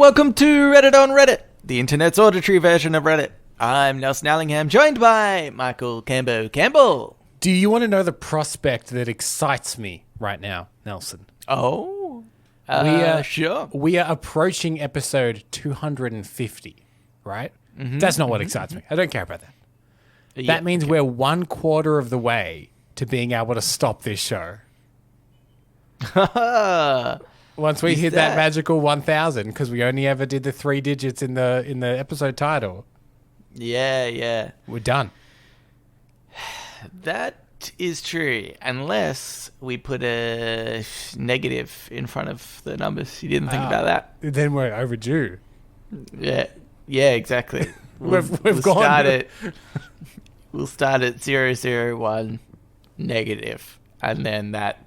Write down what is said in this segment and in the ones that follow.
welcome to Reddit on Reddit, the internet's auditory version of Reddit. I'm Nelson Allingham, joined by Michael Campbell. Do you want to know the prospect that excites me right now, Nelson? Oh, sure. We are approaching episode 250, right? Mm-hmm, That's not what excites me. I don't care about that. Yeah, that means we're 1/4 of the way to being able to stop this show. Once we hit that magical 1,000, because we only ever did the 3 digits in the episode title. Yeah. We're done. That is true, unless we put a negative in front of the numbers. You didn't think about that? Then we're overdue. Yeah, exactly. We've gone. We'll start at 001 negative, and then that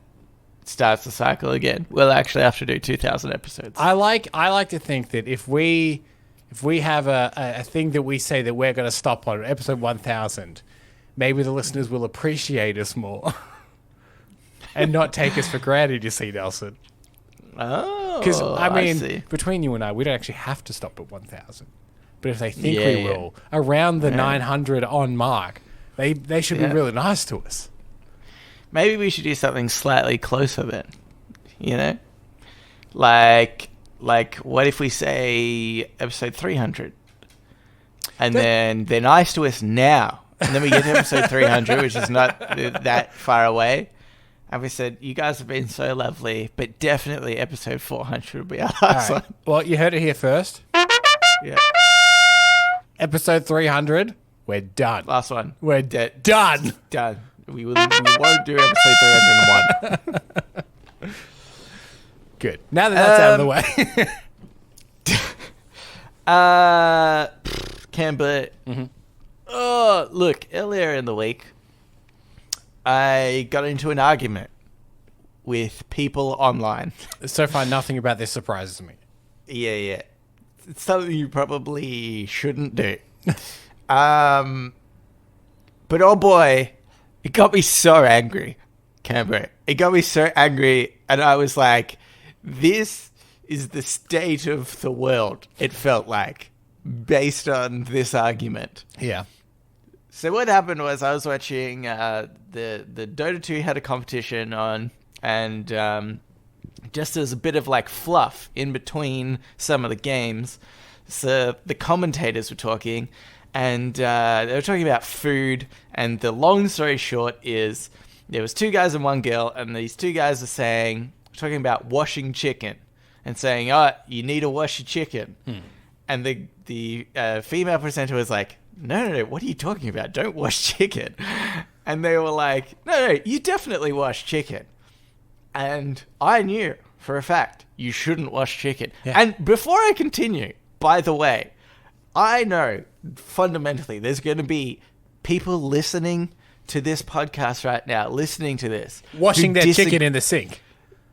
starts the cycle again. We'll actually have to do 2,000 episodes. I like to think that if we have a thing that we say that we're going to stop on episode 1,000, maybe the listeners will appreciate us more and not take us for granted, you see, Nelson. Oh, because I see. Between you and I, we don't actually have to stop at 1,000. But if they think we will, around the 900 on mark, they should be really nice to us. Maybe we should do something slightly closer then, you know? Like what if we say episode 300? And then they're nice to us now. And then we get to episode 300, which is not that far away. And we said, you guys have been so lovely, but definitely episode 400 will be our last one. Well, you heard it here first. Yeah. Episode 300, we're done. Last one. We're done. Done. We won't do episode 301. Good. Now that that's out of the way. Canberra. Mm-hmm. Oh, look, earlier in the week, I got into an argument with people online. So far, nothing about this surprises me. Yeah. It's something you probably shouldn't do. But oh boy, it got me so angry, Canberra. It got me so angry, and I was like, this is the state of the world, it felt like, based on this argument. Yeah. So what happened was I was watching the Dota 2 had a competition on, and just as a bit of like fluff in between some of the games, so the commentators were talking, and they were talking about food, and the long story short is there was 2 guys and 1 girl, and these 2 guys are talking about washing chicken and saying, oh, you need to wash your chicken. And the female presenter was like, no, what are you talking about? Don't wash chicken. And they were like, no, you definitely wash chicken. And I knew for a fact you shouldn't wash chicken. Yeah. And before I continue, by the way, I know fundamentally there's going to be people listening to this podcast right now, listening to this. Washing their chicken in the sink.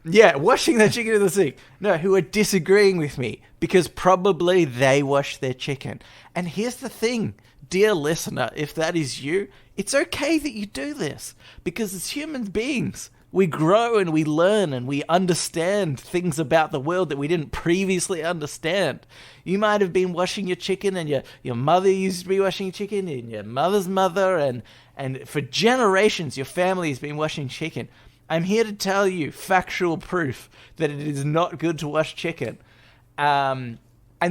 Yeah, washing their chicken in the sink. No, who are disagreeing with me because probably they wash their chicken. And here's the thing, dear listener, if that is you, it's okay that you do this because as human beings, we grow and we learn and we understand things about the world that we didn't previously understand. You might have been washing your chicken and your mother used to be washing chicken and your mother's mother and for generations your family has been washing chicken. I'm here to tell you factual proof that it is not good to wash chicken. And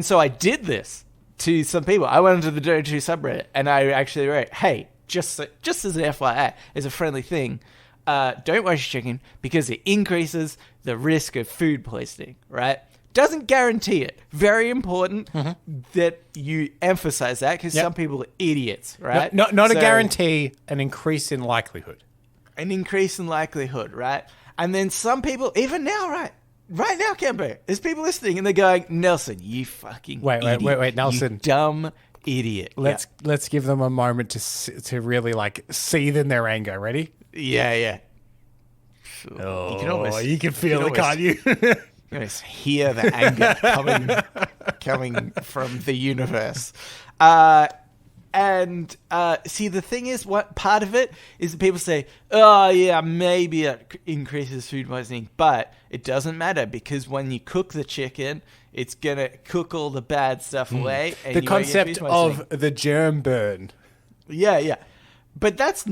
so I did this to some people. I went into the Dota 2 subreddit and I actually wrote, hey, just as an FYI, as a friendly thing, don't wash your chicken because it increases the risk of food poisoning, right? Doesn't guarantee it. Very important that you emphasize that because some people are idiots, right? Not a guarantee, an increase in likelihood. An increase in likelihood, right? And then some people, even now, right now, Kempo, there's people listening and they're going, Nelson, you fucking idiot. Wait, Nelson. You dumb idiot. Let's give them a moment to really like seethe in their anger. Ready? Yeah. Oh, you can feel it, can't you? You can almost hear the anger coming from the universe. And see, the thing is, what part of it is that people say, oh, yeah, maybe it increases food poisoning, but it doesn't matter because when you cook the chicken, It's going to cook all the bad stuff away. And The you won't get concept too much of the germ burn. Yeah. But that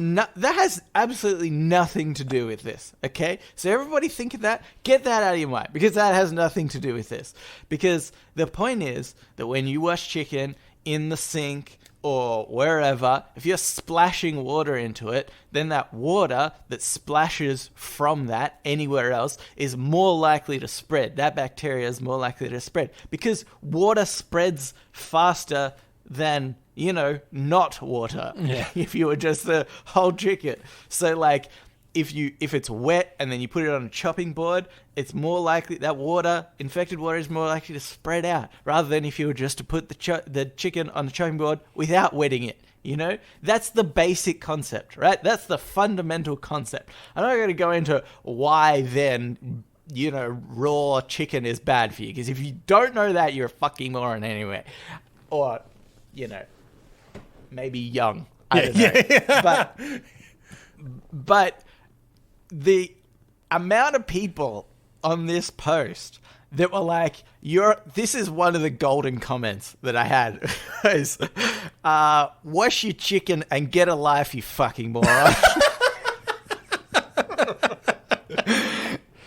has absolutely nothing to do with this, okay? So everybody think of that. Get that out of your mind, because that has nothing to do with this. Because the point is that when you wash chicken in the sink or wherever, if you're splashing water into it, then that water that splashes from that anywhere else is more likely to spread. That bacteria is more likely to spread because water spreads faster than, not water. Yeah. If you were just the whole chicken. So like if it's wet and then you put it on a chopping board, it's more likely that infected water is more likely to spread out rather than if you were just to put the chicken on the chopping board without wetting it. That's the basic concept, right? That's the fundamental concept. I'm not going to go into why then raw chicken is bad for you, because if you don't know that, you're a fucking moron anyway. Or maybe young. I don't know. Yeah. But the amount of people on this post that were like, this is one of the golden comments that I had was, wash your chicken and get a life, you fucking moron.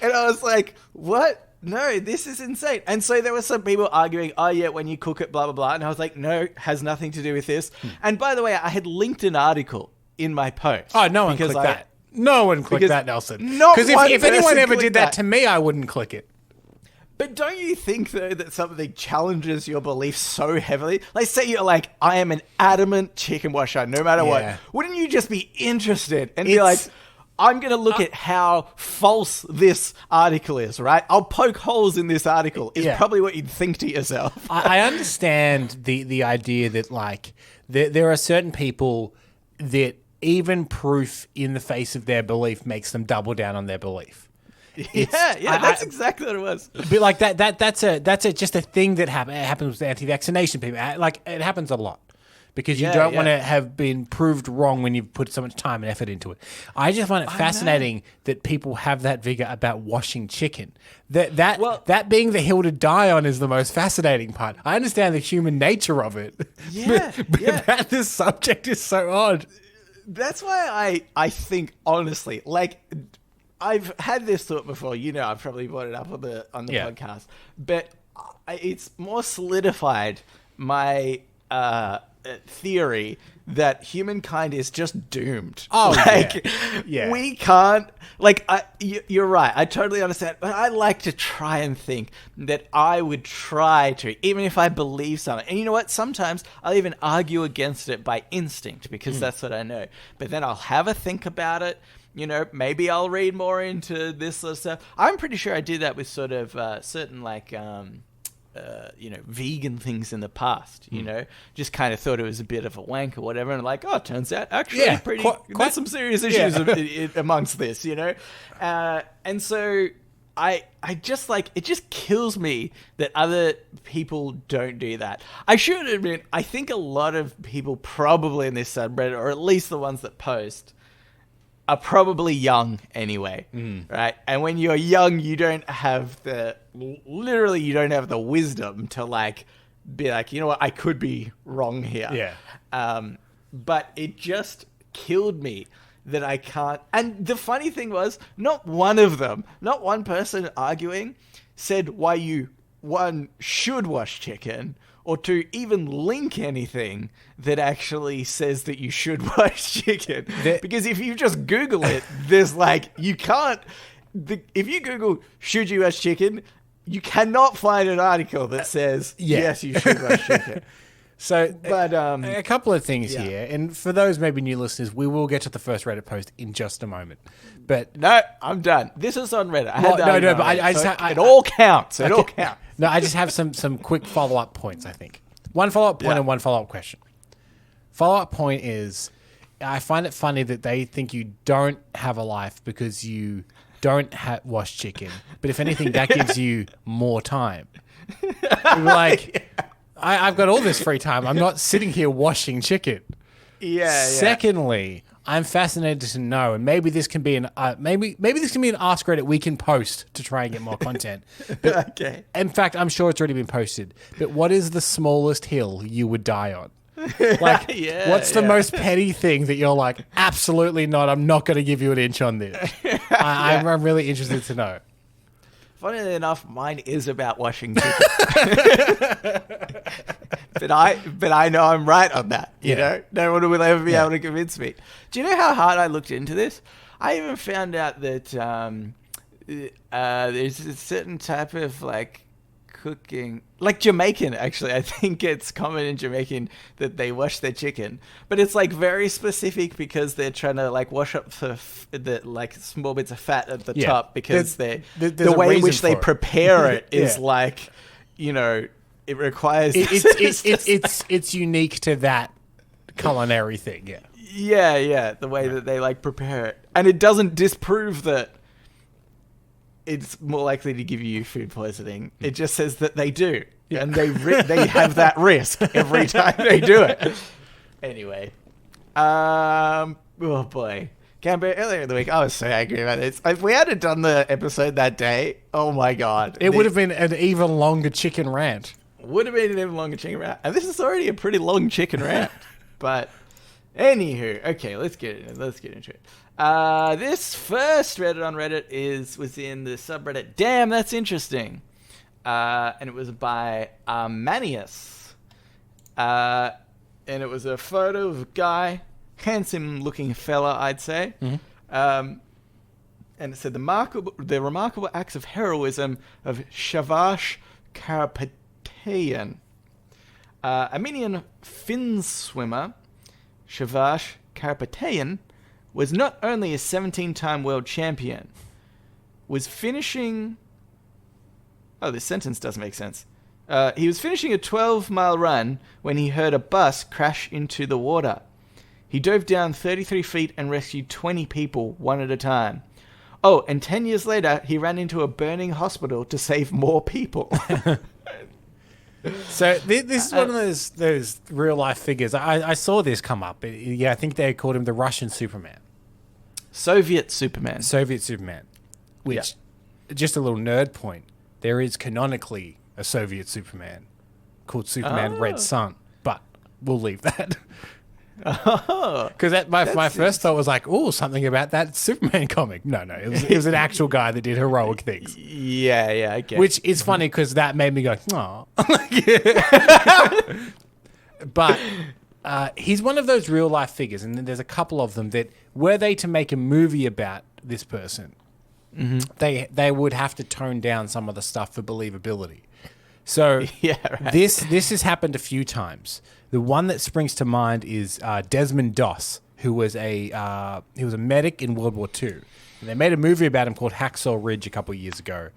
And I was like, what? No, this is insane. And so there were some people arguing, oh yeah, when you cook it, blah, blah, blah. And I was like, no, has nothing to do with this. And by the way, I had linked an article in my post. Oh, no one clicked that. No one clicked that, Nelson. Because if anyone ever did that to me, I wouldn't click it. But don't you think, though, that something challenges your beliefs so heavily? Like, say you're like, I am an adamant chicken washer, no matter what. Wouldn't you just be interested and be like, I'm going to look at how false this article is, right? I'll poke holes in this article is probably what you'd think to yourself. I understand the idea that, like, there are certain people that even proof in the face of their belief makes them double down on their belief. That's exactly what it was. But like that's just a thing that happens with anti-vaccination people. Like, it happens a lot. Because you don't want to have been proved wrong when you've put so much time and effort into it. I just find it fascinating that people have that vigor about washing chicken. That being the hill to die on is the most fascinating part. I understand the human nature of it. But this subject is so odd. That's why I think, honestly, like, I've had this thought before. I've probably brought it up on the podcast. But it's more solidified my theory that humankind is just doomed. We can't. You're right. I totally understand. But I like to try and think that I would try to, even if I believe something. And you know what? Sometimes I'll even argue against it by instinct because that's what I know. But then I'll have a think about it. Maybe I'll read more into this sort of stuff. I'm pretty sure I did that with sort of certain vegan things in the past, just kind of thought it was a bit of a wank or whatever. And like, it turns out actually there's some serious issues amongst this, and so I just like, it just kills me that other people don't do that. I should admit, I think a lot of people probably in this subreddit, or at least the ones that post, are probably young anyway, right? And when you're young, you don't have the wisdom to like be like, you know what, I could be wrong here. Yeah. But it just killed me that I can't. And the funny thing was, not one person arguing said why you, one, should wash chicken, or to even link anything that actually says that you should wash chicken. Because if you just Google it, there's like, you can't... if you Google, should you wash chicken, you cannot find an article that says, yes, you should wash chicken. So, but a couple of things here. And for those maybe new listeners, we will get to the first Reddit post in just a moment. But no, I'm done. This is on Reddit. It all counts. It all counts. No, I just have some quick follow-up points, I think. One follow-up point and one follow-up question. Follow-up point is, I find it funny that they think you don't have a life because you don't wash chicken. But if anything, that gives you more time. I've got all this free time. I'm not sitting here washing chicken. Secondly, I'm fascinated to know, and maybe this can be an maybe this can be an Ask Reddit we can post to try and get more content. But, Okay. In fact, I'm sure it's already been posted. But what is the smallest hill you would die on? Like, what's the most petty thing that you're like, absolutely not, I'm not going to give you an inch on this? I'm really interested to know. Funnily enough, mine is about washing chicken. but I know I'm right on that. You know, no one will ever be able to convince me. Do you know how hard I looked into this? I even found out that there's a certain type of like cooking, like Jamaican. Actually, I think it's common in Jamaican that they wash their chicken, but it's like very specific because they're trying to like wash up the like small bits of fat at the top because the way in which they prepare it is like, you know, it requires it's unique to that culinary thing. The way that they like prepare it, and it doesn't disprove that it's more likely to give you food poisoning. It just says that they do. Yeah. And they have that risk every time they do it. Anyway. Oh boy. Camber, earlier in the week, I was so angry about this. If we had done the episode that day, oh my God. It would have been an even longer chicken rant. Would have been an even longer chicken rant. And this is already a pretty long chicken rant. But anywho, okay, let's get into it. This first Reddit on Reddit was in the subreddit Damn, That's Interesting. And it was by Armanius. And it was a photo of a guy, handsome looking fella, I'd say. Mm-hmm. And it said the remarkable acts of heroism of Shavash Karapetian. Armenian fin swimmer Shavash Karapetian was not only a 17-time world champion, was finishing... Oh, this sentence doesn't make sense. He was finishing a 12-mile run when he heard a bus crash into the water. He dove down 33 feet and rescued 20 people, one at a time. Oh, and 10 years later, he ran into a burning hospital to save more people. So this is one of those real-life figures. I saw this come up. I think they called him the Russian Superman. Soviet Superman. Which, just a little nerd point, there is canonically a Soviet Superman called Superman Red Sun, but we'll leave that. Because my first thought was like, oh, something about that Superman comic. No, it was an actual guy that did heroic things. Yeah, I get it. Which is funny because that made me go, oh. But he's one of those real life figures, and there's a couple of them that, were they to make a movie about this person, they would have to tone down some of the stuff for believability. So this has happened a few times. The one that springs to mind is Desmond Doss, who was a medic in World War II. And they made a movie about him called Hacksaw Ridge a couple of years ago.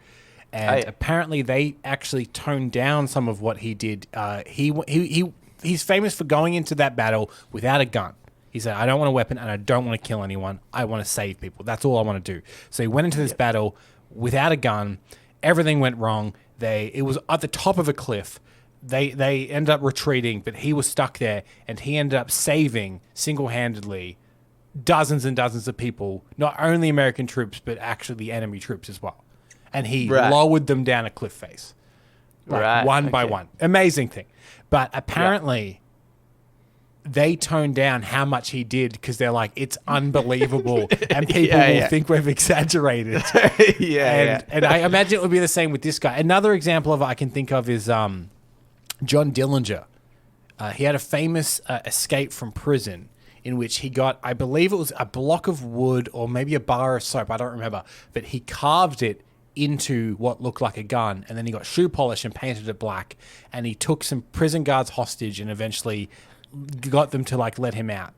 And apparently they actually toned down some of what he did. He's famous for going into that battle without a gun. He said, I don't want a weapon and I don't want to kill anyone. I want to save people. That's all I want to do. So he went into this battle without a gun. Everything went wrong. It was at the top of a cliff. They ended up retreating, but he was stuck there, and he ended up saving, single-handedly, dozens and dozens of people, not only American troops, but actually the enemy troops as well. And he lowered them down a cliff face. One by one. Amazing thing. But apparently, they toned down how much he did because they're like, it's unbelievable, and people will think we've exaggerated. And I imagine it would be the same with this guy. Another example of it I can think of is John Dillinger. He had a famous escape from prison in which he got, I believe it was a block of wood or maybe a bar of soap, I don't remember, but he carved it into what looked like a gun, and then he got shoe polish and painted it black, and he took some prison guards hostage and eventually got them to like let him out.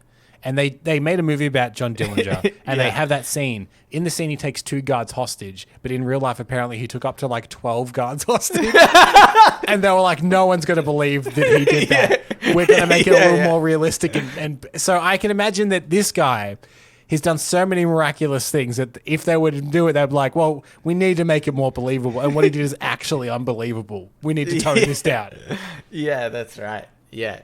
And they made a movie about John Dillinger, and they have that scene. In the scene, he takes 2 guards hostage, but in real life, apparently, he took up to like 12 guards hostage. And they were like, no one's going to believe that he did that. We're going to make it a little more realistic. And so I can imagine that this guy, he's done so many miraculous things that if they were to do it, they'd be like, well, we need to make it more believable. And what he did is actually unbelievable. We need to tone this down. Yeah, that's right. Yeah.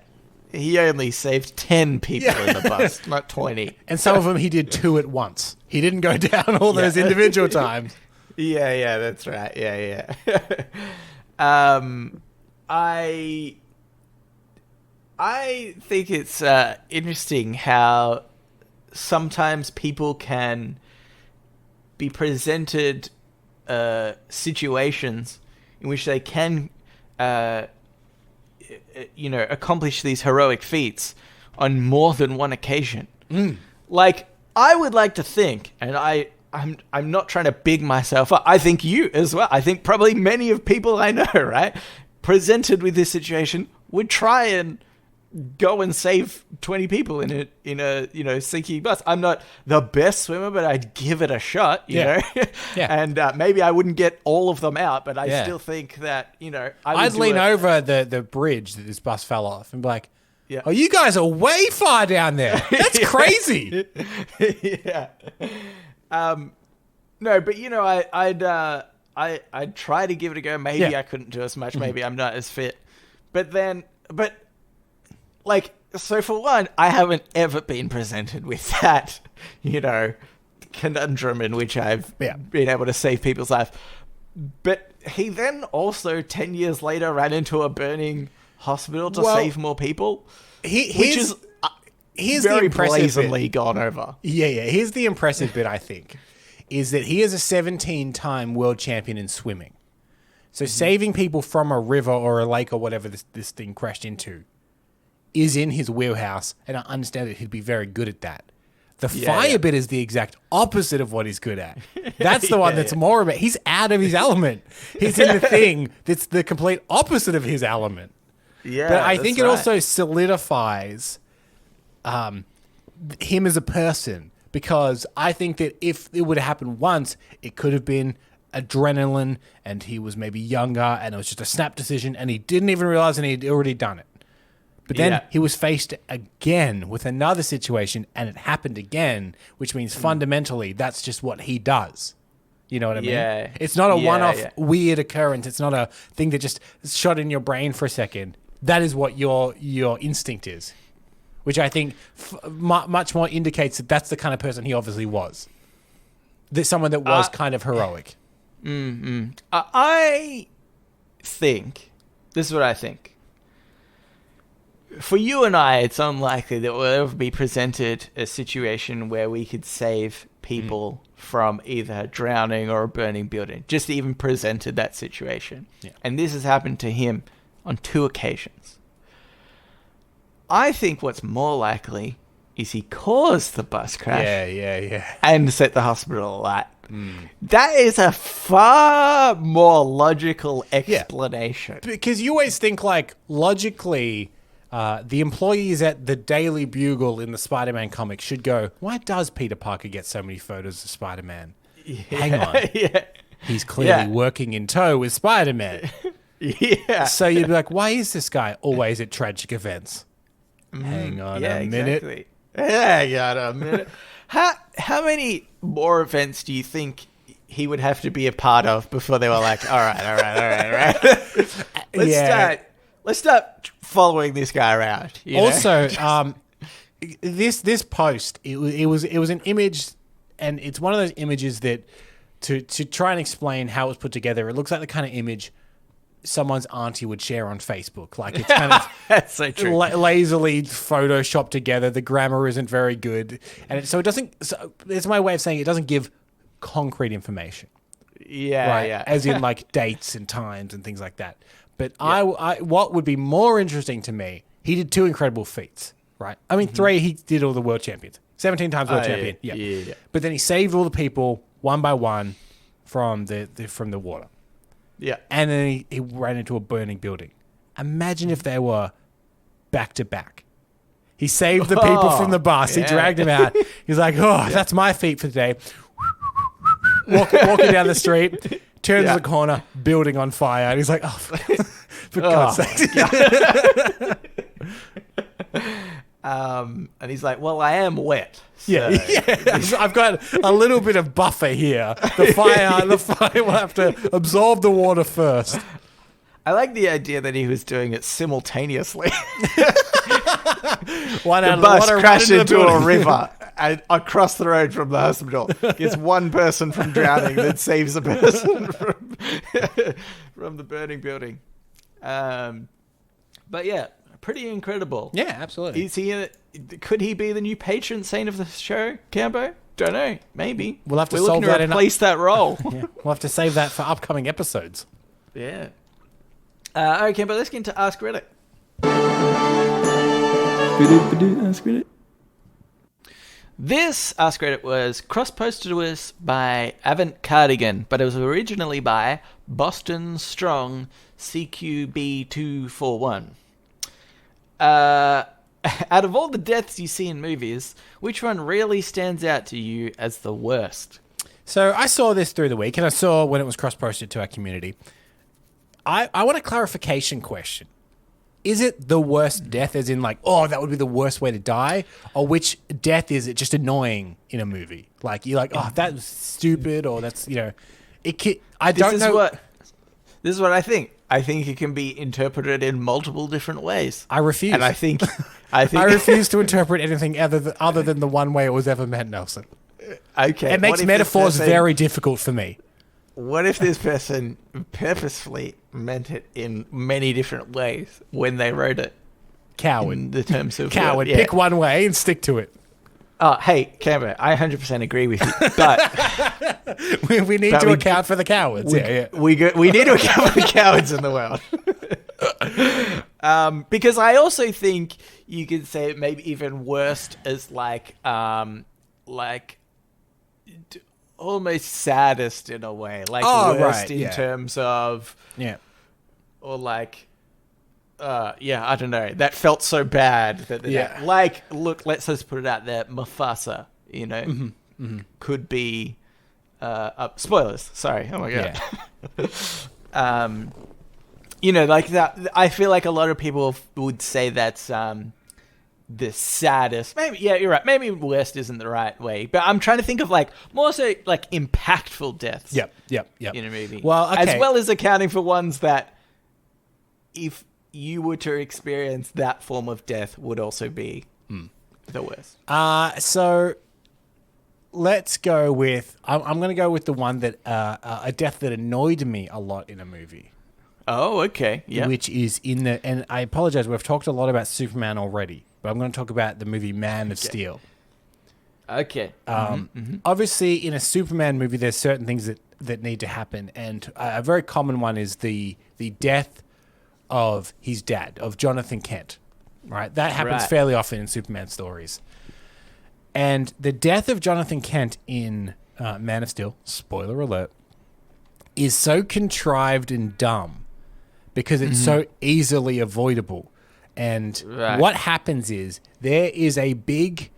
He only saved 10 people in the bus, not 20. And some of them he did 2 at once. He didn't go down all those individual times. Yeah, that's right. Yeah. I think it's interesting how sometimes people can be presented situations in which they can, accomplish these heroic feats on more than one occasion. Like, I would like to think, and I'm not trying to big myself up. I think you as well. I think probably many of people I know, right, presented with this situation would try and go and save 20 people in a sinking bus. I'm not the best swimmer, but I'd give it a shot, you know. And maybe I wouldn't get all of them out, but I still think that, I'd lean over the bridge that this bus fell off and be like, oh, you guys are way far down there. That's crazy. No, but I'd try to give it a go. Maybe I couldn't do as much. Maybe I'm not as fit. So for one, I haven't ever been presented with that, conundrum in which I've been able to save people's lives. But he then also 10 years later ran into a burning hospital to save more people, which is very brazenly gone over. Here's the impressive bit, I think, is that he is a 17-time world champion in swimming. So saving people from a river or a lake or whatever this thing crashed into is in his wheelhouse, and I understand that he'd be very good at that. The fire bit is the exact opposite of what he's good at. That's the one that's more about. He's out of his element. He's in the thing that's the complete opposite of his element. Yeah, but I think it also solidifies him as a person, because I think that if it would have happened once, it could have been adrenaline, and he was maybe younger, and it was just a snap decision, and he didn't even realize, and he'd already done it. But then he was faced again with another situation, and it happened again, which means fundamentally that's just what he does. You know what I mean? Yeah. It's not a one-off weird occurrence. It's not a thing that just shot in your brain for a second. That is what your instinct is, which I think much more indicates that that's the kind of person he obviously was. That someone that was kind of heroic. I think, this is what I think. For you and I, it's unlikely that we'll ever be presented a situation where we could save people from either drowning or a burning building. Just even presented that situation. Yeah. And this has happened to him on 2 occasions. I think what's more likely is he caused the bus crash. And set the hospital alight. That is a far more logical explanation. Because you always think, like, logically, the employees at the Daily Bugle in the Spider-Man comic should go, why does Peter Parker get so many photos of Spider-Man? Hang on. He's clearly working in tow with Spider-Man. So you'd be like, why is this guy always at tragic events? Hang on a minute. Exactly. Hang on a minute. How many more events do you think he would have to be a part of before they were like, all right. Let's start following this guy around. Also, this post, it was an image, and it's one of those images that to try and explain how it was put together, it looks like the kind of image someone's auntie would share on Facebook. Like, it's kind of that's so true. Lazily photoshopped together. The grammar isn't very good, and so it doesn't. So it's my way of saying it doesn't give concrete information. As in like dates and times and things like that. But I what would be more interesting to me, he did 2 incredible feats, right? I mean, 3, he did all the world champions. 17 times world champion. Yeah. But then he saved all the people one by one from the water. Yeah. And then he ran into a burning building. Imagine if they were back to back. He saved the people from the bus. He dragged them out. He's like, that's my feat for today. Walking down the street, turns the corner, building on fire. And he's like, for God's sake. And he's like, well, I am wet. So. I've got a little bit of buffer here. The fire will have to absorb the water first. I like the idea that he was doing it simultaneously. The bus crashed into a river and across the road from the hospital. Gets one person from drowning, then saves a person from the burning building. But yeah, pretty incredible. Yeah, absolutely. Could he be the new patron saint of the show, Cambo? Don't know. Maybe. We'll have to We're solve looking that to replace that role. Yeah. We'll have to save that for upcoming episodes. Yeah. Okay, but let's get into Ask Reddit. Ask Reddit. This Ask Reddit was cross-posted to us by Avant Cardigan, but it was originally by Boston Strong CQB241. Out of all the deaths you see in movies, which one really stands out to you as the worst? So I saw this through the week, and I saw when it was cross-posted to our community. I want a clarification question. Is it the worst death, as in like, oh, that would be the worst way to die? Or which death is it just annoying in a movie? Like, you're like, oh, that was stupid, or that's, I don't know. This is what I think. I think it can be interpreted in multiple different ways. I refuse. And I think I refuse to interpret anything other than the one way it was ever meant, Nelson. Okay. It makes metaphors very difficult for me. What if this person purposefully meant it in many different ways when they wrote it? Coward. In the terms of coward. Pick one way and stick to it. Oh, hey, Camber, I 100% agree with you, but we need to account for the cowards. We need to account for the cowards in the world. Because I also think you could say it maybe even worse as almost saddest in a way, like worst in terms of or I don't know. That felt so bad that look, let's just put it out there. Mufasa, could be spoilers. Sorry. Oh my god. Yeah. Like that. I feel like a lot of people would say that's the saddest. Maybe, yeah, you're right. Maybe worst isn't the right way, but I'm trying to think of more so impactful deaths. Yep. In a movie. Well, okay. As well as accounting for ones that, if you were to experience that form of death, would also be the worst. So let's go with. I'm going to go with the one that a death that annoyed me a lot in a movie. Oh, okay. Yeah. Which is and I apologize. We've talked a lot about Superman already, but I'm going to talk about the movie Man of Steel. Okay. Obviously, in a Superman movie, there's certain things that need to happen, and a very common one is the death of his dad, of Jonathan Kent. Right, that happens fairly often in Superman stories. And the death of Jonathan Kent in Man of Steel, spoiler alert, is so contrived and dumb because it's so easily avoidable. And what happens is there is a big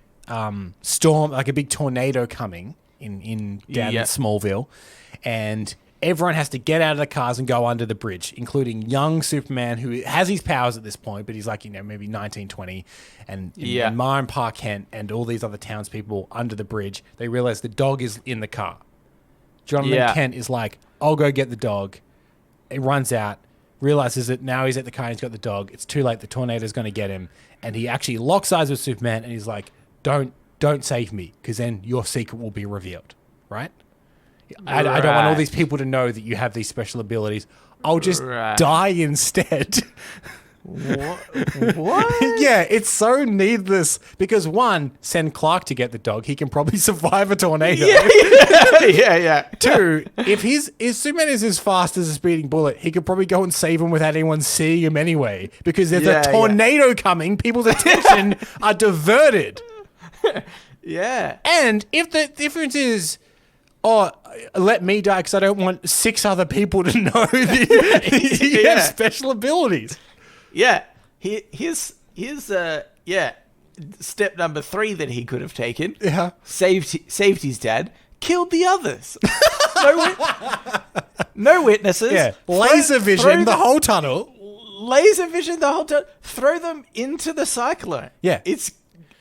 storm, like a big tornado coming down in Smallville, and everyone has to get out of the cars and go under the bridge, including young Superman, who has his powers at this point, but he's maybe 19, 20, and Ma and Pa Kent and all these other townspeople under the bridge. They realize the dog is in the car. Jonathan Kent is like, I'll go get the dog. He runs out, realizes that now he's at the car and he's got the dog. It's too late. The tornado's going to get him. And he actually locks eyes with Superman and he's like, don't save me, because then your secret will be revealed, right? I don't want all these people to know that you have these special abilities. I'll just die instead. What? Yeah, it's so needless. Because one, send Clark to get the dog. He can probably survive a tornado. Yeah. Two, if Superman is as fast as a speeding bullet, he could probably go and save him without anyone seeing him anyway. Because there's a tornado coming, people's attention are diverted. Yeah. And if the difference is, let me die because I don't want 6 other people to know that you have special abilities. Yeah. Here's step number 3 that he could have taken. Yeah. Saved his dad, killed the others. No witnesses. Yeah. Laser vision the whole tunnel. Laser vision the whole tunnel. Throw them into the cyclone. Yeah. It's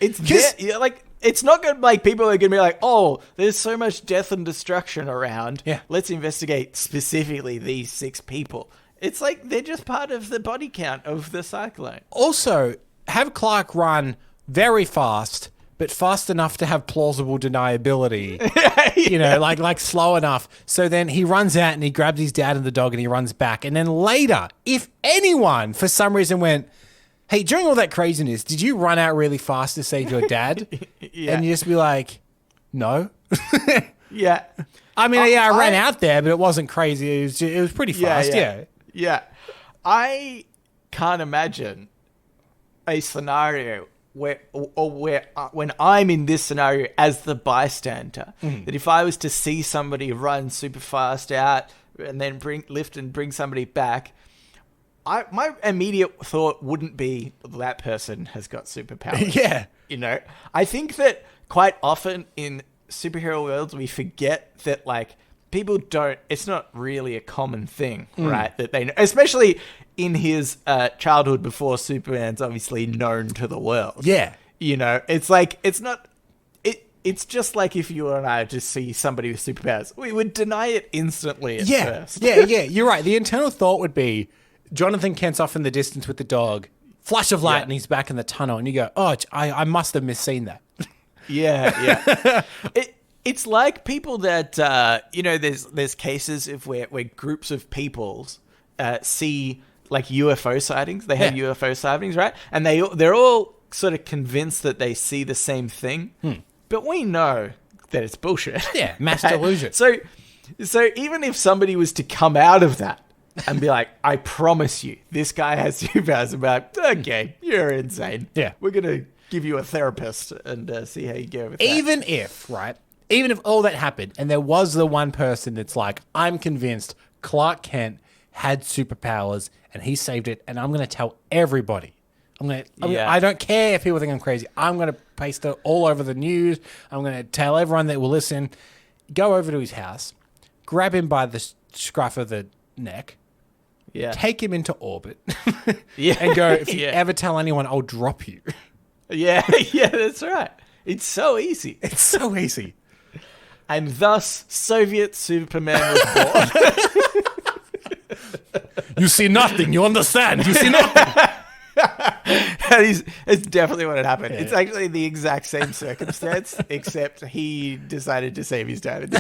it's not going to people are going to be like, oh, there's so much death and destruction around. Yeah. Let's investigate specifically these 6 people. It's like they're just part of the body count of the cyclone. Also, have Clark run very fast, but fast enough to have plausible deniability. You know, like slow enough. So then he runs out and he grabs his dad and the dog and he runs back. And then later, if anyone for some reason went, hey, during all that craziness, did you run out really fast to save your dad? Yeah. And you just be like, no. Yeah. I mean, I ran out there, but it wasn't crazy. It was pretty fast, yeah. Yeah. I can't imagine a scenario where when I'm in this scenario as the bystander, that if I was to see somebody run super fast out and then lift and bring somebody back, my immediate thought wouldn't be that person has got superpowers. Yeah. You know, I think that quite often in superhero worlds, we forget that like people it's not really a common thing, right? That they know, especially in his childhood before Superman's obviously known to the world. Yeah. You know, it's like, it's just like if you and I just see somebody with superpowers, we would deny it instantly at first. Yeah, you're right. The internal thought would be Jonathan Kent's off in the distance with the dog, flash of light, and he's back in the tunnel, and you go, oh, I must have misseen that. Yeah. It's like people that, there's cases of where groups of peoples see like UFO sightings. They have UFO sightings, right? And they're all sort of convinced that they see the same thing. But we know that it's bullshit. Yeah, mass delusion. So even if somebody was to come out of that and be like, I promise you, this guy has superpowers, and be like, okay, you're insane. Yeah. We're going to give you a therapist and see how you go with that. Even if all that happened and there was the one person that's like, I'm convinced Clark Kent had superpowers and he saved it, and I'm going to tell everybody. I don't care if people think I'm crazy. I'm going to paste it all over the news. I'm going to tell everyone that will listen. Go over to his house, grab him by the scruff of the neck, take him into orbit, and go, if you ever tell anyone, I'll drop you. Yeah, that's right. It's so easy. It's so easy. And thus, Soviet Superman was born. You see nothing. You understand. You see nothing. It's definitely what had happened. Yeah. It's actually the exact same circumstance, except he decided to save his dad.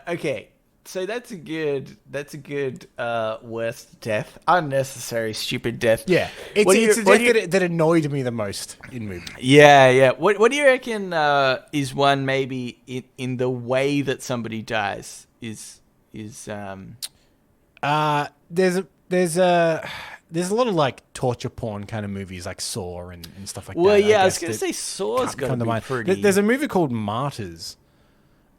Okay. So that's a good worst death. Unnecessary, stupid death. Yeah. It's the death that annoyed me the most in movies. Yeah. What do you reckon is one maybe in the way that somebody dies is there's a lot of like torture porn kind of movies like Saw and stuff like that. Well, yeah, I was going to say Saw's got to be pretty... There's a movie called Martyrs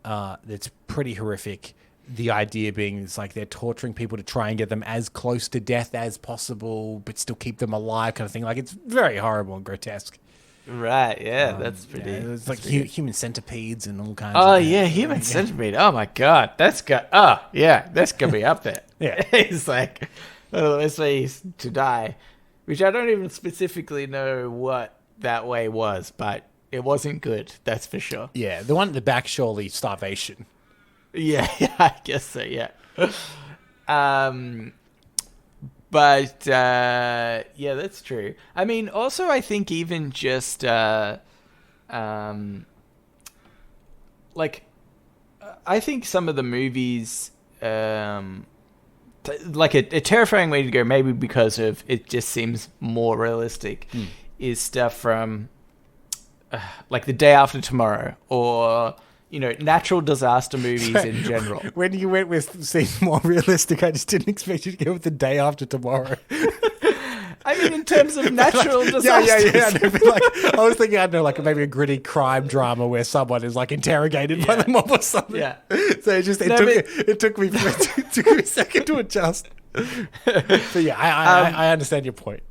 that's pretty horrific. The idea being it's like they're torturing people to try and get them as close to death as possible, but still keep them alive, kind of thing. Like, it's very horrible and grotesque. Right, yeah, that's pretty... Yeah, it's like human centipedes and all kinds of... yeah, human centipede. Oh, my God. That's got to be up there. Yeah. It's like, one of the best ways to die, which I don't even specifically know what that way was, but it wasn't good, that's for sure. Yeah, the one at the back, surely starvation. Yeah, I guess so, yeah. But, yeah, that's true. I mean, also, I think even just, I think some of the movies, like a terrifying way to go, maybe because of it just seems more realistic, is stuff from, like The Day After Tomorrow, or... natural disaster movies in general. When you went with seems more realistic, I just didn't expect you to go with The Day After Tomorrow. I mean, in terms of natural disasters. Yeah. I was thinking, I don't know, like maybe a gritty crime drama where someone is like interrogated by the mob or something. Yeah. So it took me a second to adjust. So yeah, I understand your point.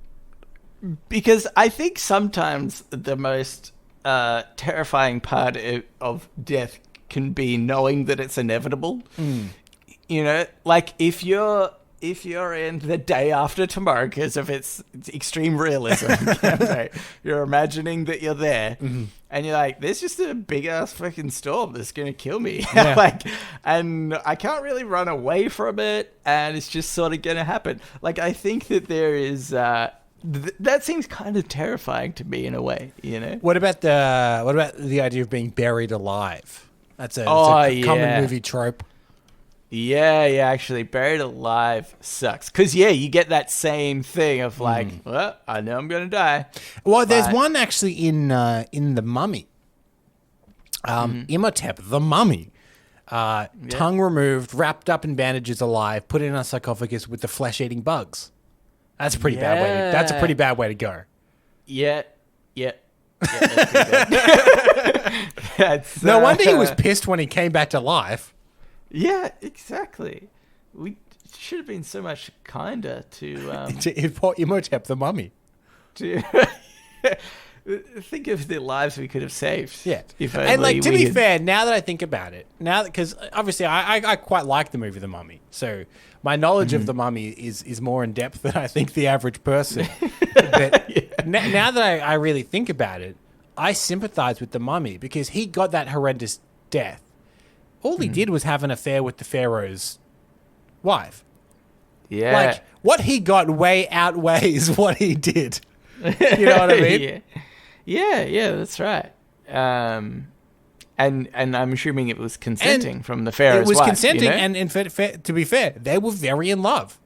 Because I think sometimes the most terrifying part of death can be knowing that it's inevitable. Like if you're if you're in The Day After Tomorrow, because of its extreme realism campaign, you're imagining that you're there, and you're like, there's just a big ass fucking storm that's gonna kill me. Yeah. And I can't really run away from it, and it's just sort of gonna happen. Like, I think that there is that seems kind of terrifying to me in a way, you know? What about the idea of being buried alive? That's a common movie trope. Yeah, actually, buried alive sucks. Because, you get that same thing of like, well, I know I'm going to die. Well, there's one actually in The Mummy. Imhotep, the mummy. Tongue removed, wrapped up in bandages alive, put in a sarcophagus with the flesh-eating bugs. That's a pretty bad way. That's a pretty bad way to go. Yeah, that's pretty bad. No wonder he was pissed when he came back to life. Yeah, exactly. We should have been so much kinder to poor Imhotep the mummy. To think of the lives we could have saved. Yeah, if and like to be fair, now that I think about it, because obviously I quite like the movie The Mummy, so my knowledge of The Mummy is more in depth than I think the average person. But now that I really think about it, I sympathize with the mummy because he got that horrendous death. All he did was have an affair with the pharaoh's wife. Yeah. Like, what he got way outweighs what he did. You know what I mean? Yeah, that's right. And I'm assuming it was consenting from the pharaoh's wife. It was consenting, you know? and to be fair, they were very in love.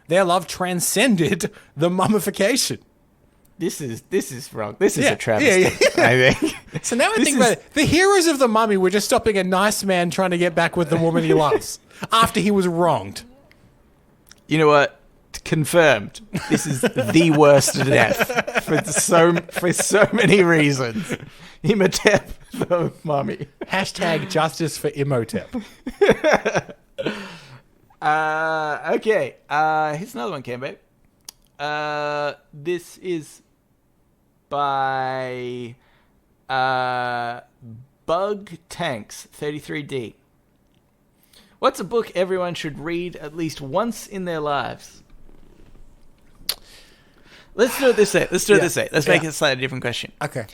Their love transcended the mummification. This is wrong. This is a travesty, I think. So now I think about it. The heroes of The Mummy were just stopping a nice man trying to get back with the woman he loves after he was wronged. You know what? Confirmed. This is the worst death for so many reasons. Imhotep the Mummy. # justice for Imhotep. Okay. Here's another one, Cambo. This is by Bug Tanks 33D. What's a book everyone should read at least once in their lives? Let's do it this way. Let's make it a slightly different question. Okay.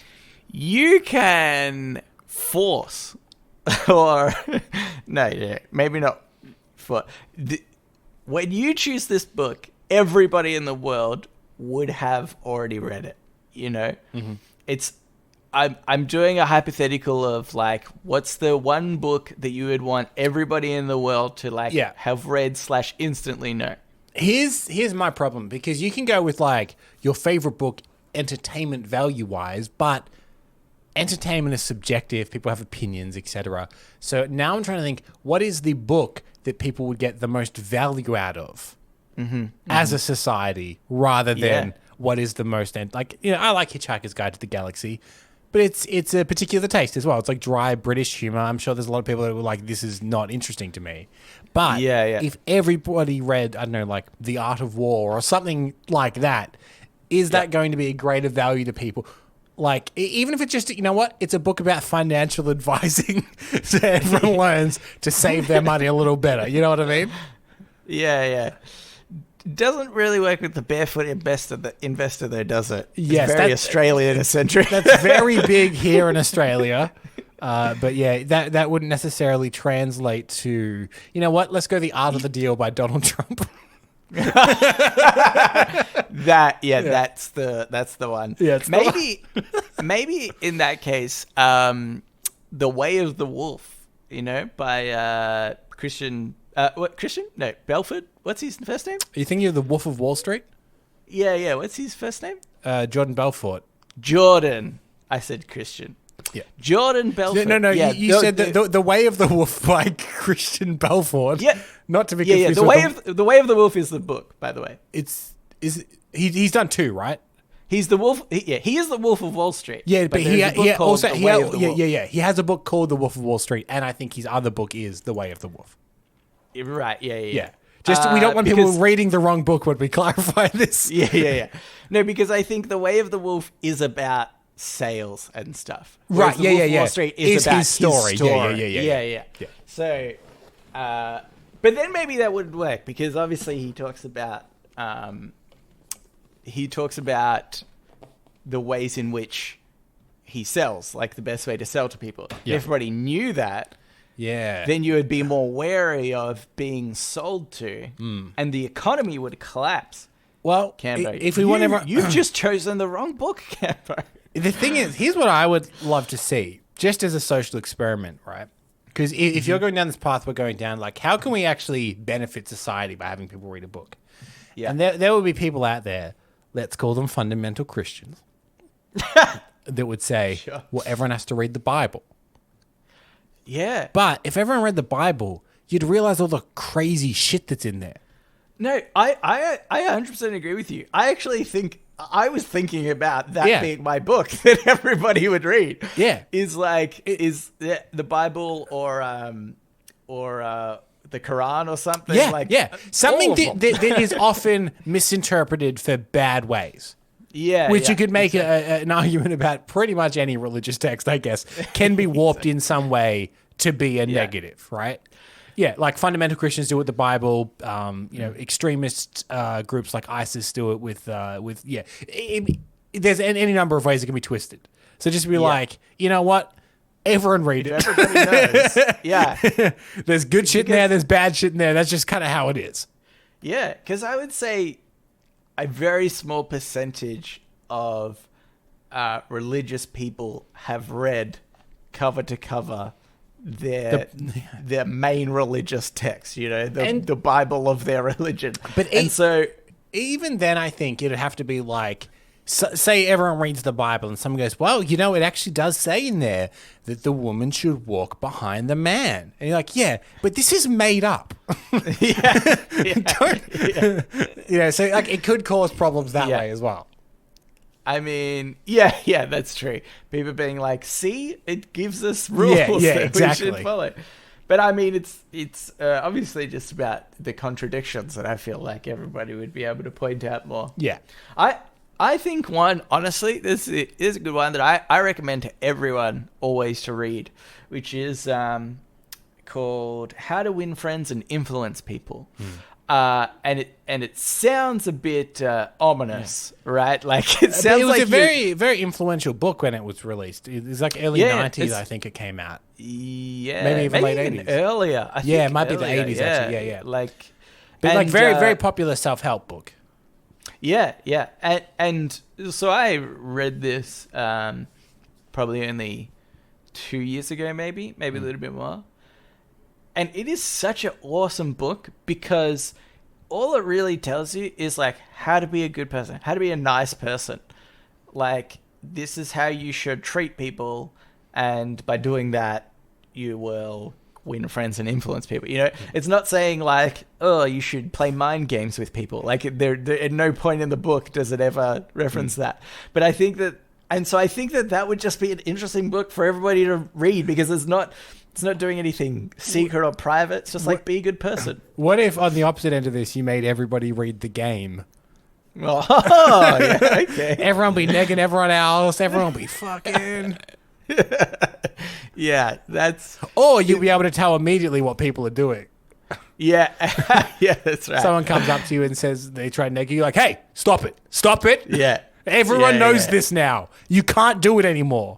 You can force, or no, maybe not. When you choose this book, everybody in the world would have already read it. You know, it's. I'm doing a hypothetical of like, what's the one book that you would want everybody in the world to have read / instantly know? Here's my problem, because you can go with like your favorite book entertainment value wise, but entertainment is subjective. People have opinions, etc. So now I'm trying to think, what is the book that people would get the most value out of as a society, rather than what is the most I like Hitchhiker's Guide to the Galaxy, but it's a particular taste as well. It's like dry British humor. I'm sure there's a lot of people that were like, this is not interesting to me. But if everybody read, I don't know, like The Art of War or something like that, is that going to be a greater value to people? Like, even if it's just, you know what, it's a book about financial advising, so everyone learns to save their money a little better. You know what I mean? Yeah. Doesn't really work with the barefoot investor though, does it? Yes, it's very Australian-centric. That's very big here in Australia. But yeah, that wouldn't necessarily translate to, you know what, let's go The Art of the Deal by Donald Trump. That's the one. Yeah, maybe in that case, The Way of the Wolf, you know, by Christian. What, Christian? No, Belford. What's his first name? Are you thinking of The Wolf of Wall Street? Yeah. What's his first name? Jordan Belfort. Jordan. I said Christian. Yeah. Jordan Belfort. No. Yeah, you said the Way of the Wolf by Christian Belfort. Yeah. Not to be confused. The Way of the Wolf is the book, by the way. He's done two, right? He's the wolf. He is the Wolf of Wall Street. Yeah, but he has a book called The Wolf of Wall Street, and I think his other book is The Way of the Wolf. Right. Yeah. Just we don't want people reading the wrong book when we clarify this. Yeah. No, because I think The Way of the Wolf is about sales and stuff. Right. The Wolf of Wall Street is about his story. Yeah. So, But then maybe that wouldn't work because obviously he talks about the ways in which he sells, like the best way to sell to people. Yeah. If everybody knew that, Yeah. then you would be more wary of being sold to, and the economy would collapse. Well, Cambo, if we want everyone... you've just chosen the wrong book, Cambo. The thing is, here's what I would love to see, just as a social experiment, right? Because if you're going down this path we're going down, like, how can we actually benefit society by having people read a book? Yeah. And there will be people out there, let's call them fundamental Christians, that would say, Sure. well, everyone has to read the Bible. Yeah. But if everyone read the Bible, you'd realize all the crazy shit that's in there. No, I 100% agree with you. I actually think I was thinking about that being my book that everybody would read. Yeah. Is the Bible or the Quran or something? Yeah, something all of them. that is often misinterpreted for bad ways. Yeah. Which you could make an argument about pretty much any religious text, I guess, can be warped in some way to be a negative, right? Yeah, like fundamental Christians do it with the Bible. Extremist groups like ISIS do it with there's any number of ways it can be twisted. So just be like, you know what? Everyone read it. Everybody knows. Yeah. There's good shit in there. There's bad shit in there. That's just kind of how it is. Yeah, because I would say a very small percentage of religious people have read cover to cover their main religious text, the Bible of their religion. But even then, I think it'd have to be like, say everyone reads the Bible and someone goes, well, it actually does say in there that the woman should walk behind the man. And you're like, yeah, but this is made up. So like it could cause problems that way as well. I mean, yeah, that's true. People being like, see, it gives us rules that exactly. we should follow. But I mean, it's obviously just about the contradictions that I feel like everybody would be able to point out more. Yeah. I think one, honestly, this is a good one that I recommend to everyone always to read, which is called How to Win Friends and Influence People. And it sounds a bit ominous, right? Like it sounds like a very, very influential book when it was released. It was like early 90s, I think it came out. Yeah, maybe even late 80s. Earlier. I think it might be the earlier, 80s actually. Yeah. But very, very popular self-help book. Yeah. And so I read this probably only 2 years ago, maybe a little bit more. And it is such an awesome book because all it really tells you is like how to be a good person, how to be a nice person. Like this is how you should treat people, and by doing that, you will win friends and influence people. It's not saying like, oh, you should play mind games with people. Like there at no point in the book does it ever reference that. But I think that, and so I think that would just be an interesting book for everybody to read because it's not doing anything secret or private. It's just like, be a good person. What if on the opposite end of this, you made everybody read The Game? Oh, yeah, okay. Everyone be negging everyone else. Everyone be fucking. Yeah, that's... Or you'll be able to tell immediately what people are doing. Yeah, yeah, that's right. Someone comes up to you and says they try to neg you. You're like, hey, stop it. Yeah. Everyone knows this now. You can't do it anymore.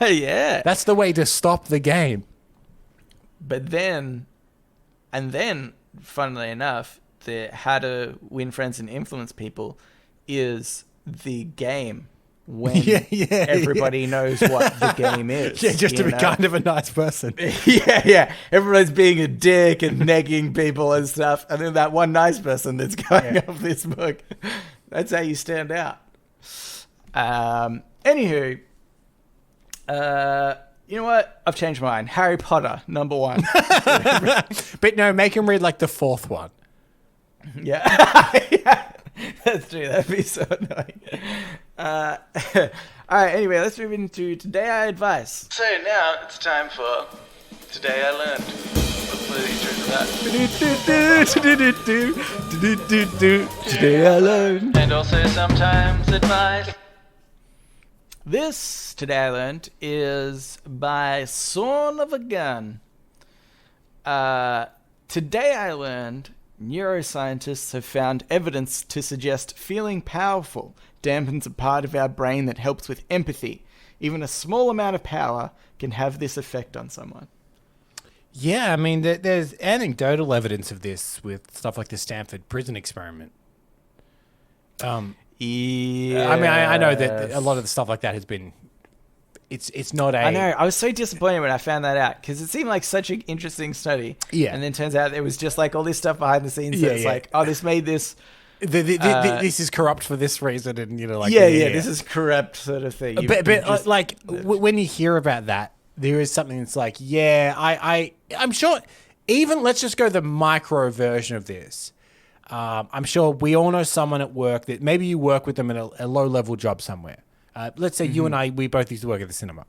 Yeah. That's the way to stop the game. But then, funnily enough, the How to Win Friends and Influence People is the game when everybody knows what the game is. Yeah, just to be kind of a nice person. Yeah. Everybody's being a dick and negging people and stuff. And then that one nice person that's going off this book. That's how you stand out. Anywho, you know what? I've changed mine. Harry Potter, number 1. But no, make him read like the 4th one. Yeah. That's true. That'd be so annoying. All right, anyway, let's move into Today I Advise. So now it's time for Today I Learned. Hopefully that. Today I Learned. And also sometimes advice. This Today I Learned is by Son of a Gun. Today I learned neuroscientists have found evidence to suggest feeling powerful dampens a part of our brain that helps with empathy. Even a small amount of power can have this effect on someone. Yeah, I mean, there's anecdotal evidence of this with stuff like the Stanford prison experiment. Yeah. I mean, I know that a lot of the stuff like that has been... It's not a... I know. I was so disappointed when I found that out because it seemed like such an interesting study. Yeah. And then turns out there was just like all this stuff behind the scenes that's like, oh, this made this... this is corrupt for this reason, and like this is corrupt sort of thing. When you hear about that, there is something that's like, I'm sure. Even let's just go the micro version of this. I'm sure we all know someone at work that maybe you work with them in a low level job somewhere. Let's say you and I, we both used to work at the cinema,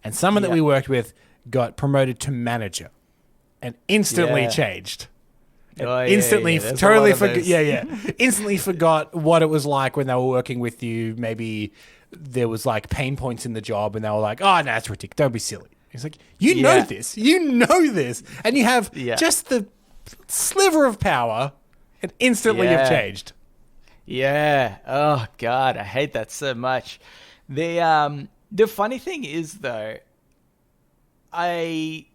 and someone that we worked with got promoted to manager, and instantly changed. Instantly forgot what it was like when they were working with you. Maybe there was like pain points in the job and they were like, oh, no, it's ridiculous. Don't be silly. It's like, you know this. And you have just the sliver of power and instantly you've changed. Yeah. Oh, God. I hate that so much. The funny thing is, though, I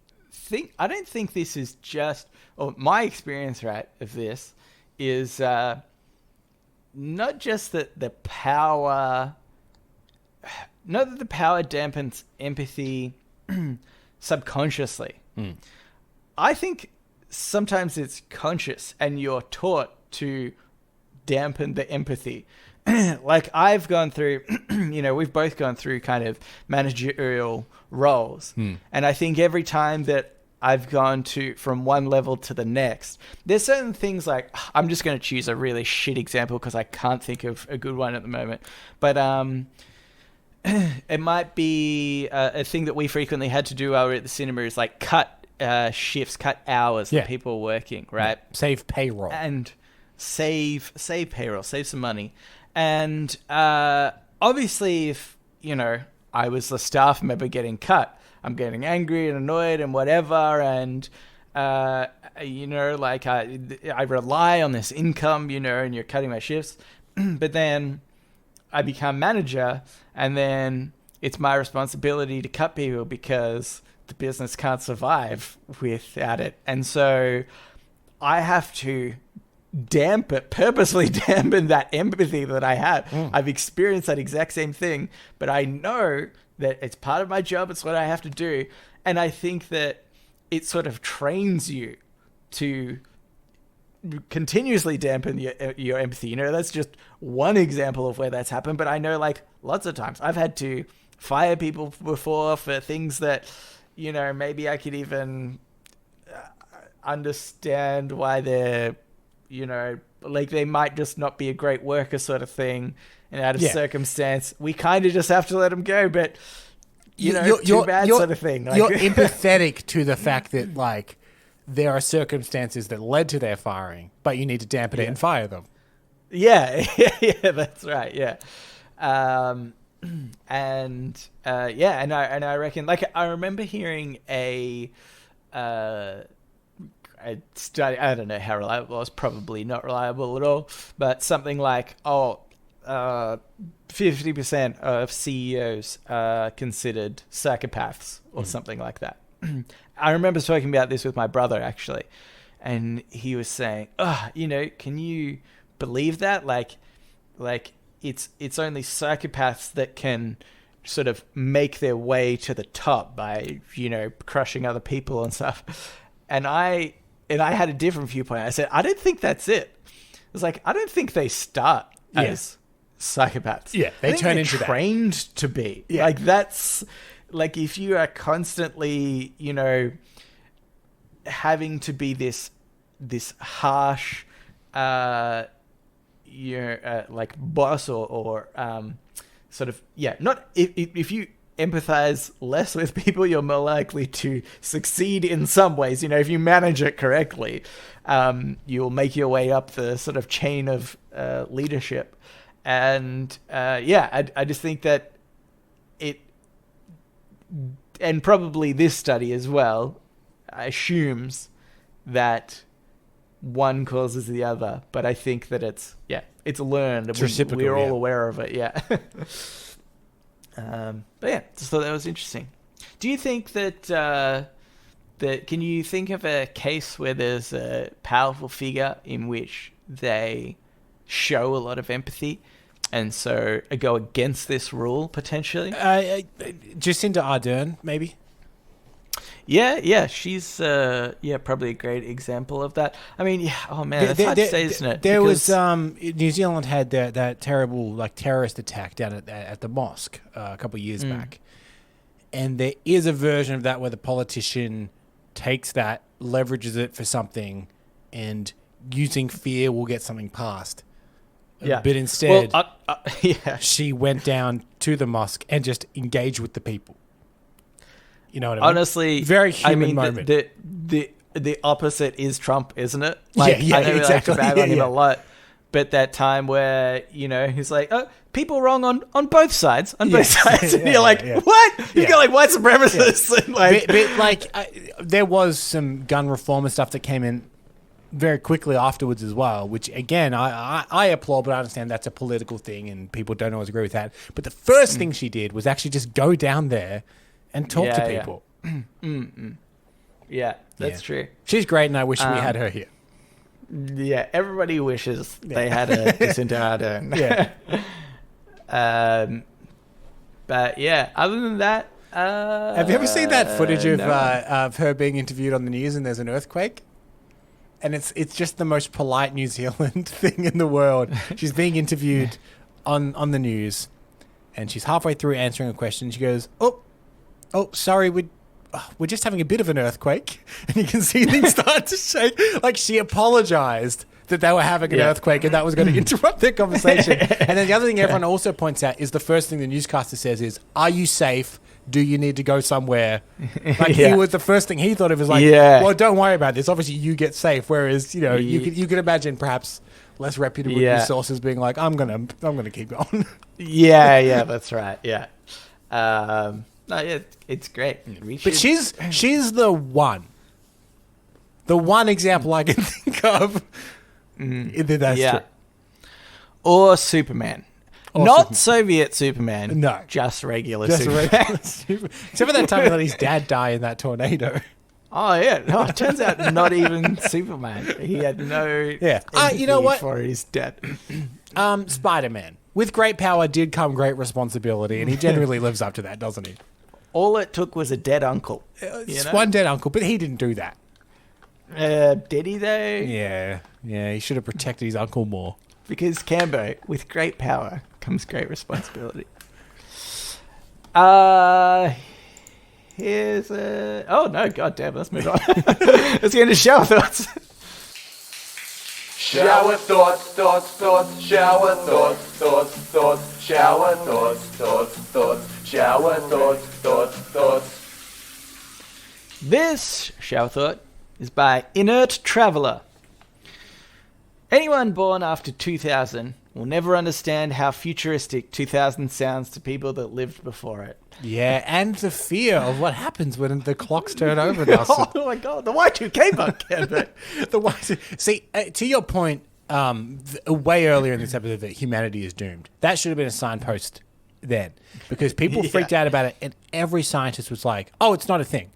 don't think this is just... Or my experience, right, of this is not just that the power... Not that the power dampens empathy subconsciously. I think sometimes it's conscious and you're taught to dampen the empathy. Like I've gone through, we've both gone through kind of managerial roles. And I think every time that I've gone from one level to the next, there's certain things like, I'm just going to choose a really shit example because I can't think of a good one at the moment. But it might be a thing that we frequently had to do while we were at the cinema is like cut shifts, cut hours that people are working, right? Save payroll. And save payroll, save some money. And obviously if, I was the staff member getting cut, I'm getting angry and annoyed and whatever. And, I rely on this income, and you're cutting my shifts. But then I become manager and then it's my responsibility to cut people because the business can't survive without it. And so I have to purposely dampen that empathy that I have. I've experienced that exact same thing, but I know that it's part of my job. It's what I have to do. And I think that it sort of trains you to continuously dampen your empathy. That's just one example of where that's happened. But I know like lots of times I've had to fire people before for things that, maybe I could even understand why they're, like they might just not be a great worker sort of thing. And out of circumstance, we kind of just have to let them go. But, too bad sort of thing. Like, you're empathetic to the fact that like there are circumstances that led to their firing, but you need to dampen it and fire them. Yeah, that's right. Yeah. And I reckon, like, I remember hearing a study, I don't know how reliable it was, probably not reliable at all, but something like, 50% of CEOs are considered psychopaths or something like that. I remember talking about this with my brother, actually, and he was saying, can you believe that? Like it's only psychopaths that can sort of make their way to the top by, crushing other people and stuff. And I had a different viewpoint. I said, I don't think that's it. I was like, I don't think they start as psychopaths. Yeah, they turn into trained to be. Yeah. Like that's like if you are constantly, having to be this harsh, like boss or sort of not if you empathize less with people, you're more likely to succeed in some ways. If you manage it correctly, you'll make your way up the sort of chain of leadership. And I just think that it, and probably this study as well, assumes that one causes the other, but I think that it's learned. It's reciprocal, we're all aware of it, yeah. But yeah, just thought that was interesting. Do you think that can you think of a case where there's a powerful figure in which they show a lot of empathy and so go against this rule potentially? Jacinda Ardern, maybe. Yeah, she's probably a great example of that. I mean, oh man, that's hard to say, isn't it? There was New Zealand had that terrible terrorist attack down at the mosque a couple of years back, and there is a version of that where the politician takes that, leverages it for something, and using fear will get something passed. Yeah, but instead, she went down to the mosque and just engaged with the people. You know what I mean? Honestly, very human moment. The opposite is Trump, isn't it? Yeah, I know exactly. we like to bag on him a lot, but that time where he's like, "Oh, people wrong on both sides, and you're like, "What? You got like white supremacists?" Yeah. And there was some gun reform and stuff that came in very quickly afterwards as well, which again I applaud, but I understand that's a political thing and people don't always agree with that. But the first thing she did was actually just go down there and talk to people. Yeah, that's true. She's great, and I wish we had her here. Yeah, everybody wishes they had a Jacinda Ardern. Yeah. But yeah, other than that, have you ever seen that footage of her being interviewed on the news and there's an earthquake? And it's just the most polite New Zealand thing in the world. She's being interviewed on the news, and she's halfway through answering a question. She goes, "Oh, sorry, we're just having a bit of an earthquake," and you can see things start to shake. Like she apologized that they were having an earthquake, and that was going to interrupt their conversation. And then the other thing everyone also points out is the first thing the newscaster says is, "Are you safe? Do you need to go somewhere?" Like he was the first thing he thought of is like, well, don't worry about this. Obviously, you get safe. Whereas you could imagine perhaps less reputable news sources being like, I'm gonna keep going. Yeah, that's right. Yeah. It's great. But she's the one example I can think of. That's true. Or Superman. Not Soviet Superman. No. Just regular Superman. Except for that time he let his dad die in that tornado. Oh, yeah. No, it turns out not even Superman. He had no you know what? for his dad. Spider-Man. With great power did come great responsibility, and he generally lives up to that, doesn't he? All it took was a dead uncle. One dead uncle, but he didn't do that. Did he, though? Yeah, he should have protected his uncle more. Because, Cambo, with great power comes great responsibility. Here's a... Oh, no, goddamn, let's move on. Let's get into shower thoughts. Shower thoughts, shower thoughts, shower thoughts, shower thoughts. This shower thought is by Inert Traveller. Anyone born after 2000 will never understand how futuristic 2000 sounds to people that lived before it. Yeah, and the fear of what happens when the clocks turn over. Oh my god, the Y2K bug. See, to your point, way earlier in this episode that humanity is doomed. That should have been a signpost then, because people freaked out about it, and every scientist was like, "Oh, it's not a thing.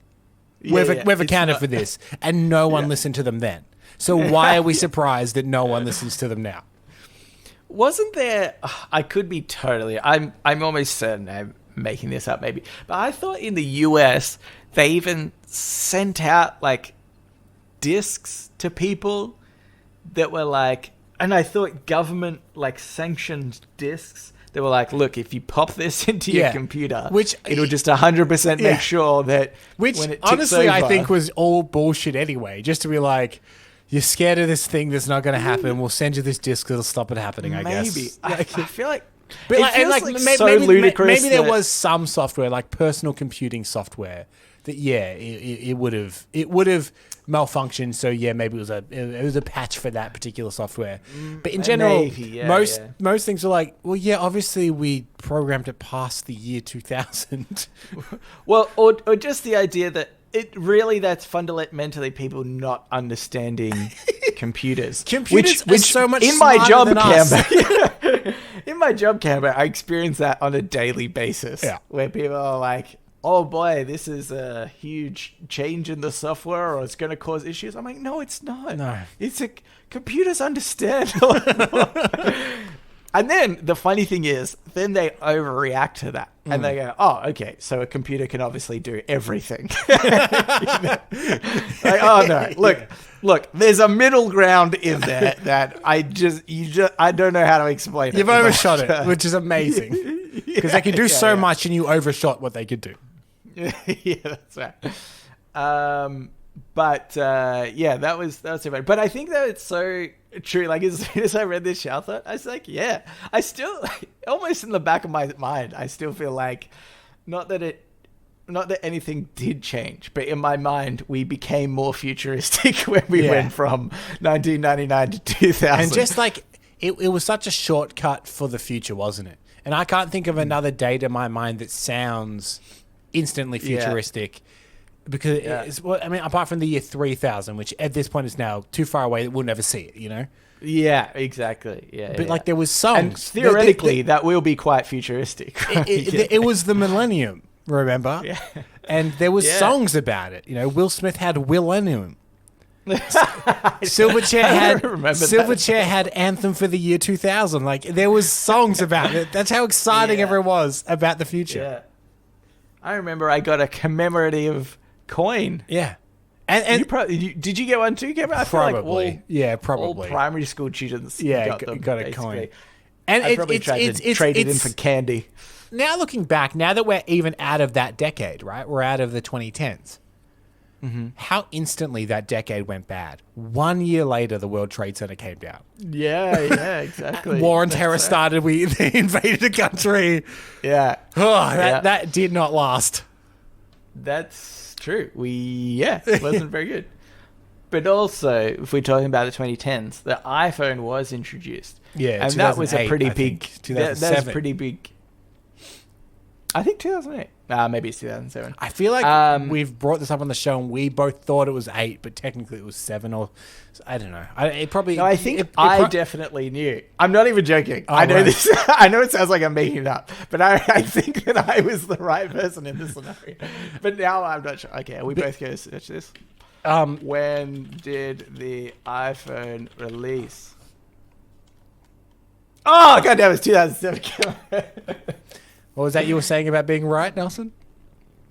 We've accounted for this," and no one listened to them then. So why are we surprised that no one listens to them now? Wasn't there... I could be totally... I'm almost certain I'm making this up maybe. But I thought in the US, they even sent out like discs to people that were like... And I thought government like sanctioned discs. They were like, look, if you pop this into your computer, it'll just 100% make sure that when it ticks honestly over, I think was all bullshit anyway. Just to be like... You're scared of this thing that's not going to happen. We'll send you this disc that'll stop it happening, I guess. Maybe. I feel like... But maybe there was some software, like personal computing software, that, it would have malfunctioned. So, maybe it was a patch for that particular software. But in general, most things are like, well, obviously we programmed it past the year 2000. Well, or just the idea that it really, that's fundamentally people not understanding computers. Computers are so much in my smarter job, than us. Canberra, in my job, Canberra, I experience that on a daily basis. Yeah. Where people are like, "Oh boy, this is a huge change in the software, or it's going to cause issues." I'm like, "No, it's not. No. It's computers understand." And then the funny thing is, then they overreact to that. And they go, "Oh, okay, so a computer can obviously do everything." Like, oh no, look, there's a middle ground in there that I don't know how to explain it. You've overshot it, which is amazing. Because they can do so much and you overshot what they could do. Yeah, that's right. That was so funny. But I think that it's so true. Like, as soon as I read this shower thought, I was like, yeah, I still, almost in the back of my mind, I still feel like, not that anything did change, but in my mind, we became more futuristic when we went from 1999 to 2000. And just like, it was such a shortcut for the future, wasn't it? And I can't think of another date in my mind that sounds instantly futuristic. Because it's, well, I mean, apart from the year 3000, which at this point is now too far away that we'll never see it, you know? Yeah, exactly. Yeah, but like there was songs. And theoretically, that will be quite futuristic. Right? It was the millennium, remember? Yeah. And there was songs about it. You know, Will Smith had Willennium. Silverchair had Anthem for the year 2000. Like there was songs about it. That's how exciting everyone was about the future. Yeah. I remember I got a commemorative coin. Yeah. And did you get one too, Kevin? I probably. Feel like probably. All primary school students got them, got a basically. coin. And I probably tried to trade it in for candy. Now looking back, now that we're even out of that decade, right? We're out of the 2010s. Mm-hmm. How instantly that decade went bad. 1 year later, the World Trade Center came down. Yeah, exactly. War on Terror started. They invaded the country. Yeah. That did not last. That's true. It wasn't very good. But also, if we're talking about the 2010s, the iPhone was introduced. Yeah, and that was a pretty big. 2007. That was pretty big. I think 2008. Maybe it's 2007. I feel like we've brought this up on the show and we both thought it was 8, but technically it was 7 or... I don't know. I definitely knew. I'm not even joking. Oh, I know right. this. I know it sounds like I'm making it up, but I think that I was the right person in this scenario. But now I'm not sure. Okay, we both go search this. When did the iPhone release? Oh, goddamn, it's 2007. What was that you were saying about being right, Nelson?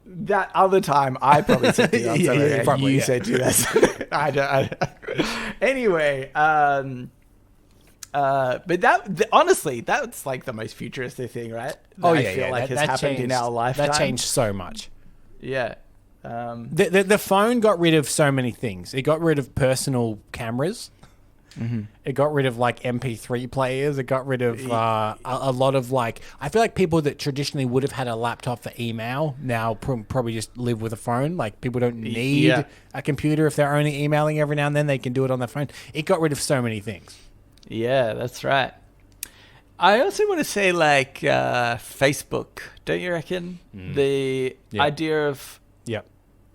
That other time, I probably said 2007. You said 2007. I don't. Anyway, but honestly, that's like the most futuristic thing, right? I feel like has happened in our lifetime. That changed so much. Yeah. The phone got rid of so many things. It got rid of personal cameras. Mm-hmm. It got rid of like MP3 players. It got rid of a lot of like. I feel like people that traditionally would have had a laptop for email now probably just live with a phone. Like people don't need a computer if they're only emailing every now and then. They can do it on their phone. It got rid of so many things. Yeah, that's right. I also want to say like Facebook. Don't you reckon the idea of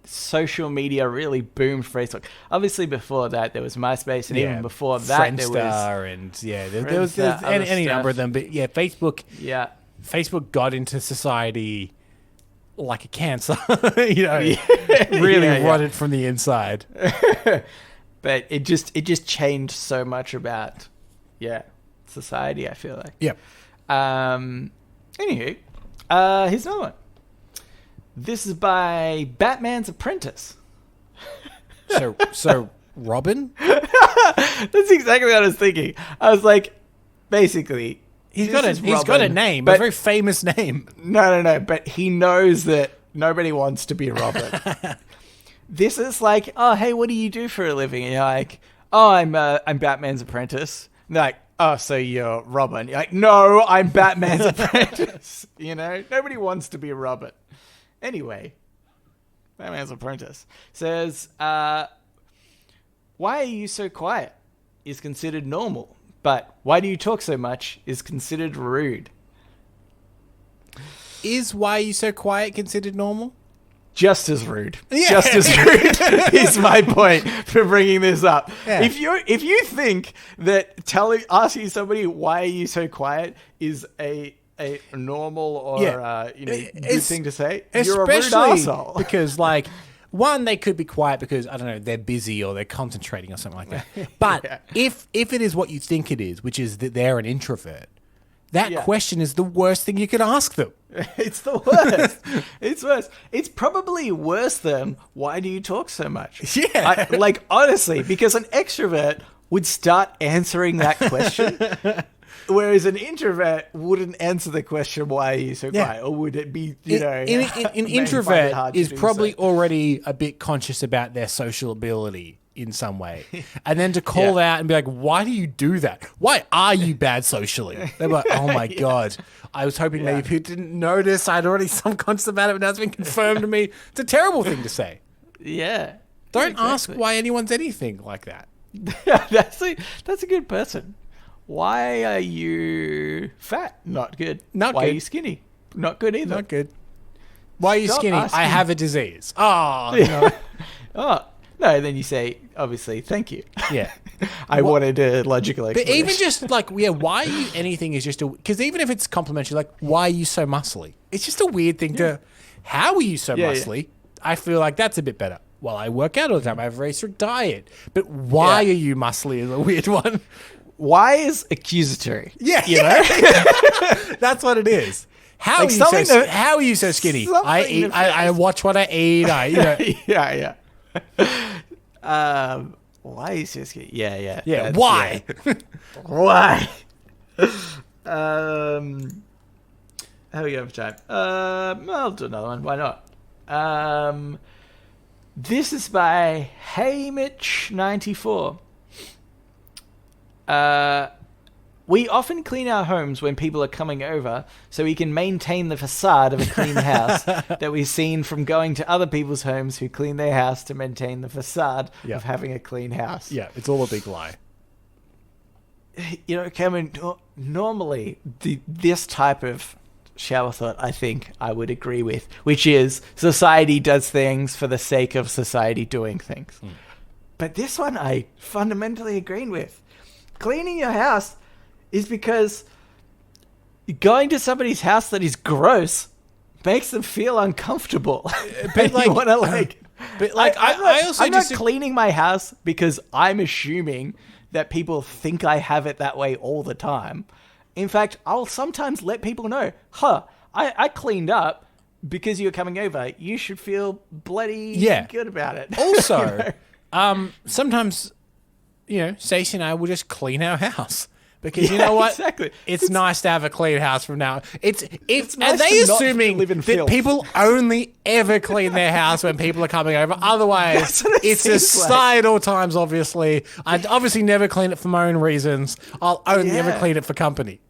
social media really boomed Facebook? Obviously, before that there was MySpace, and even before that there was any number of them. But Facebook. Yeah, Facebook got into society like a cancer. Really rotted from the inside. But it just changed so much about society. I feel like. Yep. Anywho, here's another one. This is by Batman's Apprentice. So Robin? That's exactly what I was thinking. I was like, basically, he's got a name, a very famous name. No, but he knows that nobody wants to be Robin. This is like, oh, hey, what do you do for a living? And you're like, oh, I'm Batman's Apprentice. And they're like, oh, so you're Robin. You're like, no, I'm Batman's Apprentice. Nobody wants to be Robin. Anyway, Batman's Apprentice says, why are you so quiet is considered normal, but why do you talk so much is considered rude. Is why are you so quiet considered normal? just as rude. Yeah. Just as rude is my point for bringing this up. Yeah. If you think that asking somebody why are you so quiet is a normal or good thing to say, you're a rude asshole. Because like one, they could be quiet because I don't know, they're busy or they're concentrating or something like that. But if it is what you think it is, which is that they're an introvert, that question is the worst thing you could ask them. It's the worst. It's worse. It's probably worse than why do you talk so much? Yeah. Honestly, because an extrovert would start answering that question, whereas an introvert wouldn't answer the question, why are you so quiet? Or would it be, an introvert is probably already a bit conscious about their social ability in some way. And then to call out and be like, why do you do that? Why are you bad socially? They're like, oh my God. I was hoping maybe people didn't notice. I'd already subconscious about it, but now it's been confirmed to me. It's a terrible thing to say. Yeah. Don't ask why anyone's anything like that. That's a good person. Why are you fat? Not good. Why are you skinny? Not good either. Not good. Why are you skinny? asking. I have a disease. Oh, no. Oh, no, then you say, obviously, thank you. Yeah. I wanted a logical explanation. But even just like, why are you anything is just because even if it's complimentary, like, why are you so muscly? It's just a weird thing to, how are you so muscly? I feel like that's a bit better. Well, I work out all the time. I have a very strict diet. But why are you muscly is a weird one. Why is accusatory? Yeah. You know? That's what it is. How are you so skinny? I eat. I watch what I eat. Yeah. Why is this? Yeah. Why? Why? How are we going for time? I'll do another one. Why not? This is by Haymitch94. We often clean our homes when people are coming over so we can maintain the facade of a clean house that we've seen from going to other people's homes who clean their house to maintain the facade of having a clean house. Yeah, it's all a big lie. You know, Cameron, normally this type of shower thought, I think I would agree with, which is society does things for the sake of society doing things. But this one I fundamentally agree with. Cleaning your house is because going to somebody's house that is gross makes them feel uncomfortable. But like, you want to I'm not just cleaning my house because I'm assuming that people think I have it that way all the time. In fact, I'll sometimes let people know, I cleaned up because you're coming over. You should feel bloody good about it. Also, sometimes, Stacey and I will just clean our house. Because you know what? Exactly. It's nice to have a clean house from now. It's nice are they to not assuming live in that filth. people only ever clean their house when people are coming over? Otherwise, it's societal times, obviously. I'd obviously never clean it for my own reasons. I'll only ever clean it for company.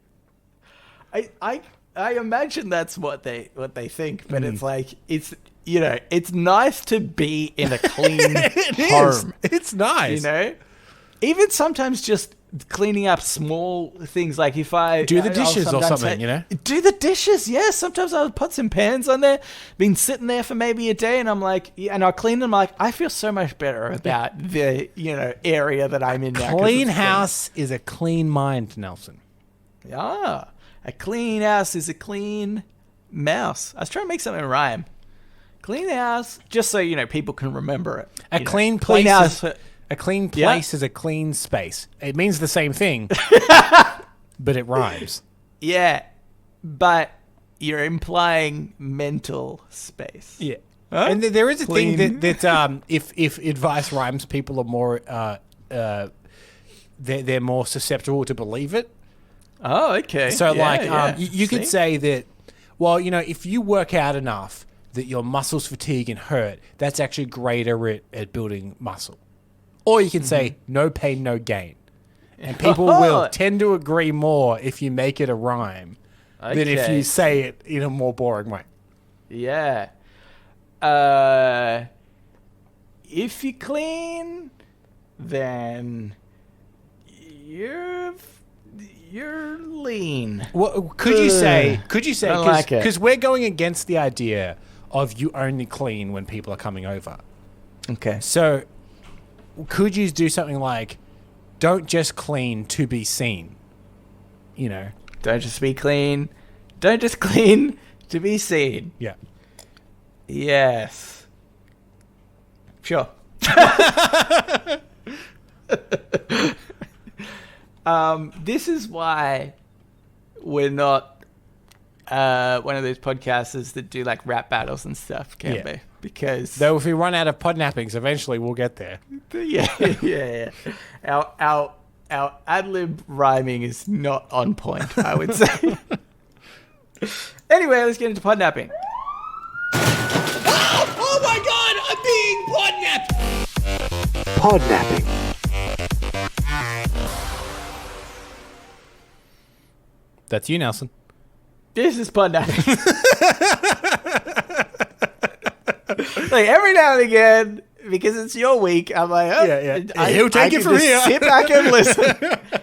I imagine that's what they think, but it's like it's nice to be in a clean home. It's nice. Even sometimes just cleaning up small things, like if I do the dishes or something, do the dishes. Yeah, sometimes I'll put some pans on there, been sitting there for maybe a day, and I'm like, and I'll clean them. Like, I feel so much better about the area that I'm in now. Clean house is a clean mind, Nelson. Yeah, a clean house is a clean mouse. I was trying to make something rhyme. Clean house, just so people can remember it. A clean place. A clean place is a clean space. It means the same thing, but it rhymes. Yeah, but you're implying mental space. Yeah, and there is a thing that if advice rhymes, people are more they're more susceptible to believe it. Oh, okay. So you could say that. Well, if you work out enough that your muscles fatigue and hurt, that's actually greater at building muscle. Or you can say, no pain, no gain. And people will tend to agree more if you make it a rhyme than if you say it in a more boring way. Yeah. If you clean, then you're lean. Well, could you say, I like it. because we're going against the idea of you only clean when people are coming over. Okay. So could you do something like, don't just clean to be seen? You know? Don't just be clean. Don't just clean to be seen. Yeah. Yes. Sure. This is why we're not one of those podcasters that do like rap battles and stuff, can we? Because Though if we run out of podnappings, eventually we'll get there. yeah. Our ad-lib rhyming is not on point, I would say. Anyway, let's get into podnapping. Oh my god, I'm being podnapped! Podnapping. That's you, Nelson. This is podnapping. Like every now and again, because it's your week, I'm like, oh, He'll take it from just here. Sit back and listen.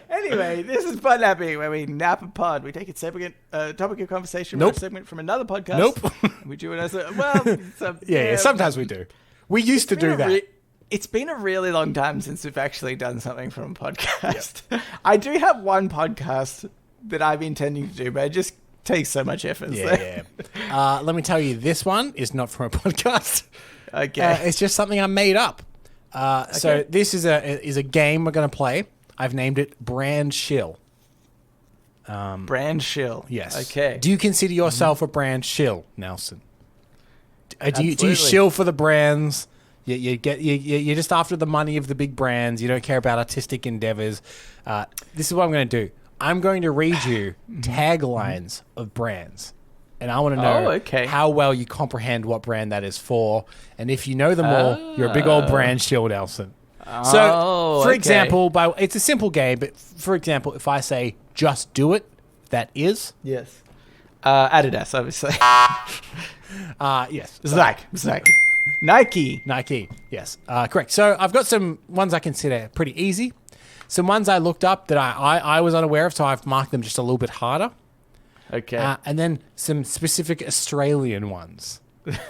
Anyway, this is podnapping, where we nap a pod. We take a segment, topic of conversation, Nope. or a segment from another podcast. Nope. We do it as a Sometimes we do. We used to do that. It's been a really long time since we've actually done something from a podcast. Yep. I do have one podcast that I'm intending to do, but it just takes so much effort. Let me tell you, this one is not from a podcast. Okay. It's just something I made up. So this is a game we're going to play. I've named it Brand Shill. Brand Shill. Yes. Okay. Do you consider yourself a brand shill, Nelson? Do you Absolutely. shill for the brands? You're just after the money of the big brands. You don't care about artistic endeavors. This is what I'm going to do. I'm going to read you taglines of brands. And I want to know how well you comprehend what brand that is for. And if you know them all, you're a big old brand shill, Nelson. So, for example, it's a simple game, but for example, if I say just do it, that is? Yes. Adidas, obviously. Yes. Nike. Nike, yes. Correct. So I've got some ones I consider pretty easy. Some ones I looked up that I was unaware of, so I've marked them just a little bit harder. Okay. And then some specific Australian ones.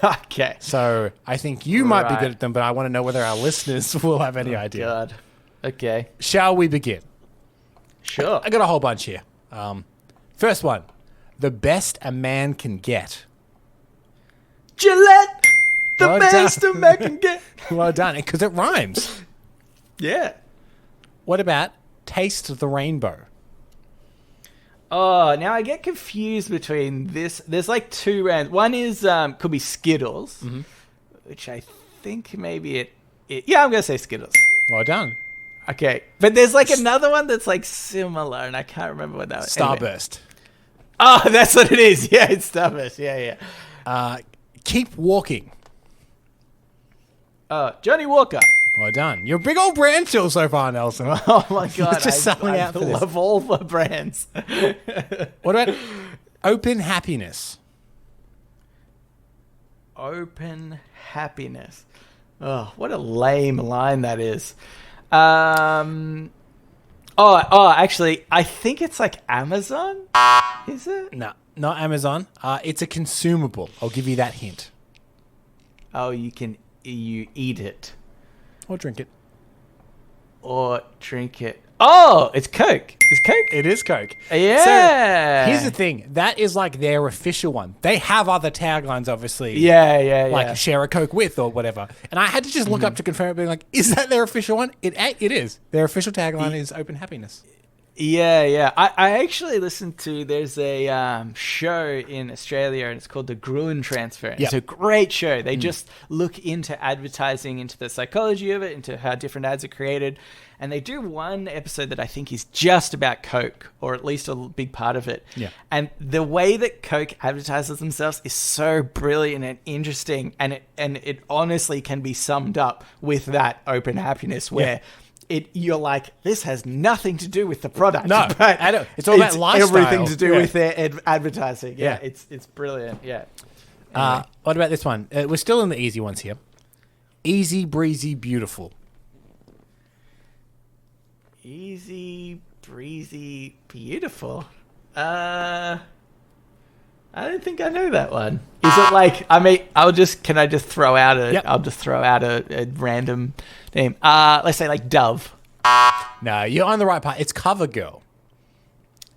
Okay. So I think you might be good at them, but I want to know whether our listeners will have any idea. God. Okay. Shall we begin? Sure. I got a whole bunch here. First one. The best a man can get. Gillette. The Well best done. a man can get. Well done. Because it rhymes. Yeah. What about taste the rainbow? Oh, now I get confused between this. There's like two brands. One is could be Skittles, which I think maybe it. Yeah, I'm gonna say Skittles. Well done. Okay, but there's like another one that's like similar, and I can't remember what that was. Starburst. Anyway. Oh, that's what it is. Yeah, it's Starburst. Yeah. Keep walking. Johnny Walker. Well done. You're a big old brand shill so far, Nelson. Oh my God, Just selling out for this. love all the brands. What about open happiness? Open happiness. Oh, what a lame line that is. Actually, I think it's like Amazon. Is it? No, not Amazon. It's a consumable. I'll give you that hint. Oh, you eat it Or drink it. or drink it. Oh, it's Coke. It's Coke. It is Coke. Yeah. So here's the thing. That is like their official one. They have other taglines, obviously. Yeah. Like share a Coke with or whatever. And I had to just look up to confirm it, being like, is that their official one? It is. Their official tagline is open happiness. Yeah. I actually listened to, there's a show in Australia and it's called The Gruen Transfer. It's a great show. They just look into advertising, into the psychology of it, into how different ads are created. And they do one episode that I think is just about Coke, or at least a big part of it. Yeah. And the way that Coke advertises themselves is so brilliant and interesting. And it honestly can be summed up with that open happiness where... You're like, this has nothing to do with the product. No, but I don't. It's all about lifestyle. Everything to do with their advertising. Yeah, it's brilliant. Yeah. Anyway. What about this one? We're still in the easy ones here. Easy, breezy, beautiful. Easy, breezy, beautiful. I don't think I know that one. Is it like? I mean, Can I just throw out a? Yep. I'll just throw out a random name. Let's say like Dove. No, you're on the right part. It's Cover Girl.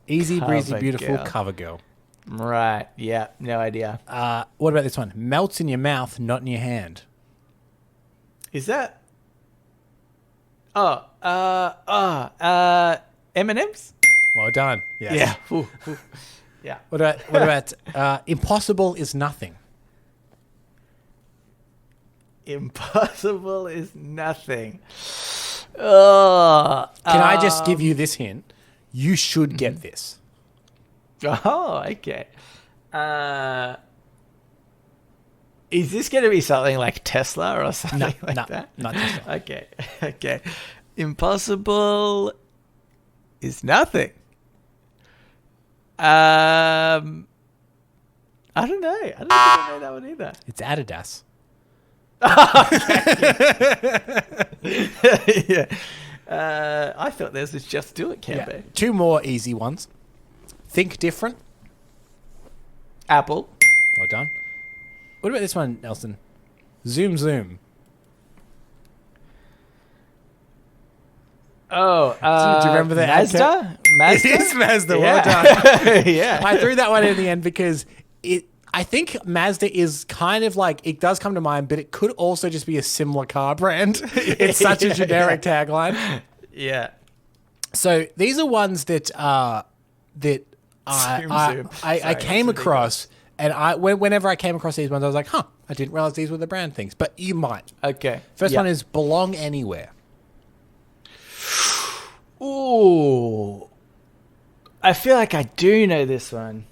Easy, breezy, Cover beautiful Girl. Cover Girl. Right. Yeah. No idea. What about this one? Melts in your mouth, not in your hand. Is that? M&M's. Well done. Yes. Yeah. Ooh, ooh. Yeah. What about impossible is nothing? Impossible is nothing. Oh. Can I just give you this hint? You should get this. Oh, okay. Is this going to be something like Tesla or something like that? Not Tesla. Okay. Okay. Impossible is nothing. I don't know. I don't think I know that one either. It's Adidas. Yeah. I thought theirs was Just Do It, campaign. Two more easy ones. Think different. Apple. Well done. What about this one, Nelson? Zoom, zoom. Oh, do you remember the ad Mazda? Mazda? It is Mazda. Yeah. Well done. Yeah. I threw that one in the end because I think Mazda is kind of like, it does come to mind, but it could also just be a similar car brand. It's such a generic tagline. Yeah. So these are ones that Zoom, I Sorry, came that's across, and whenever I came across these ones, I was like, huh, I didn't realize these were the brand things, but you might. Okay. First Yeah. one is belong anywhere. Ooh. I feel like I do know this one.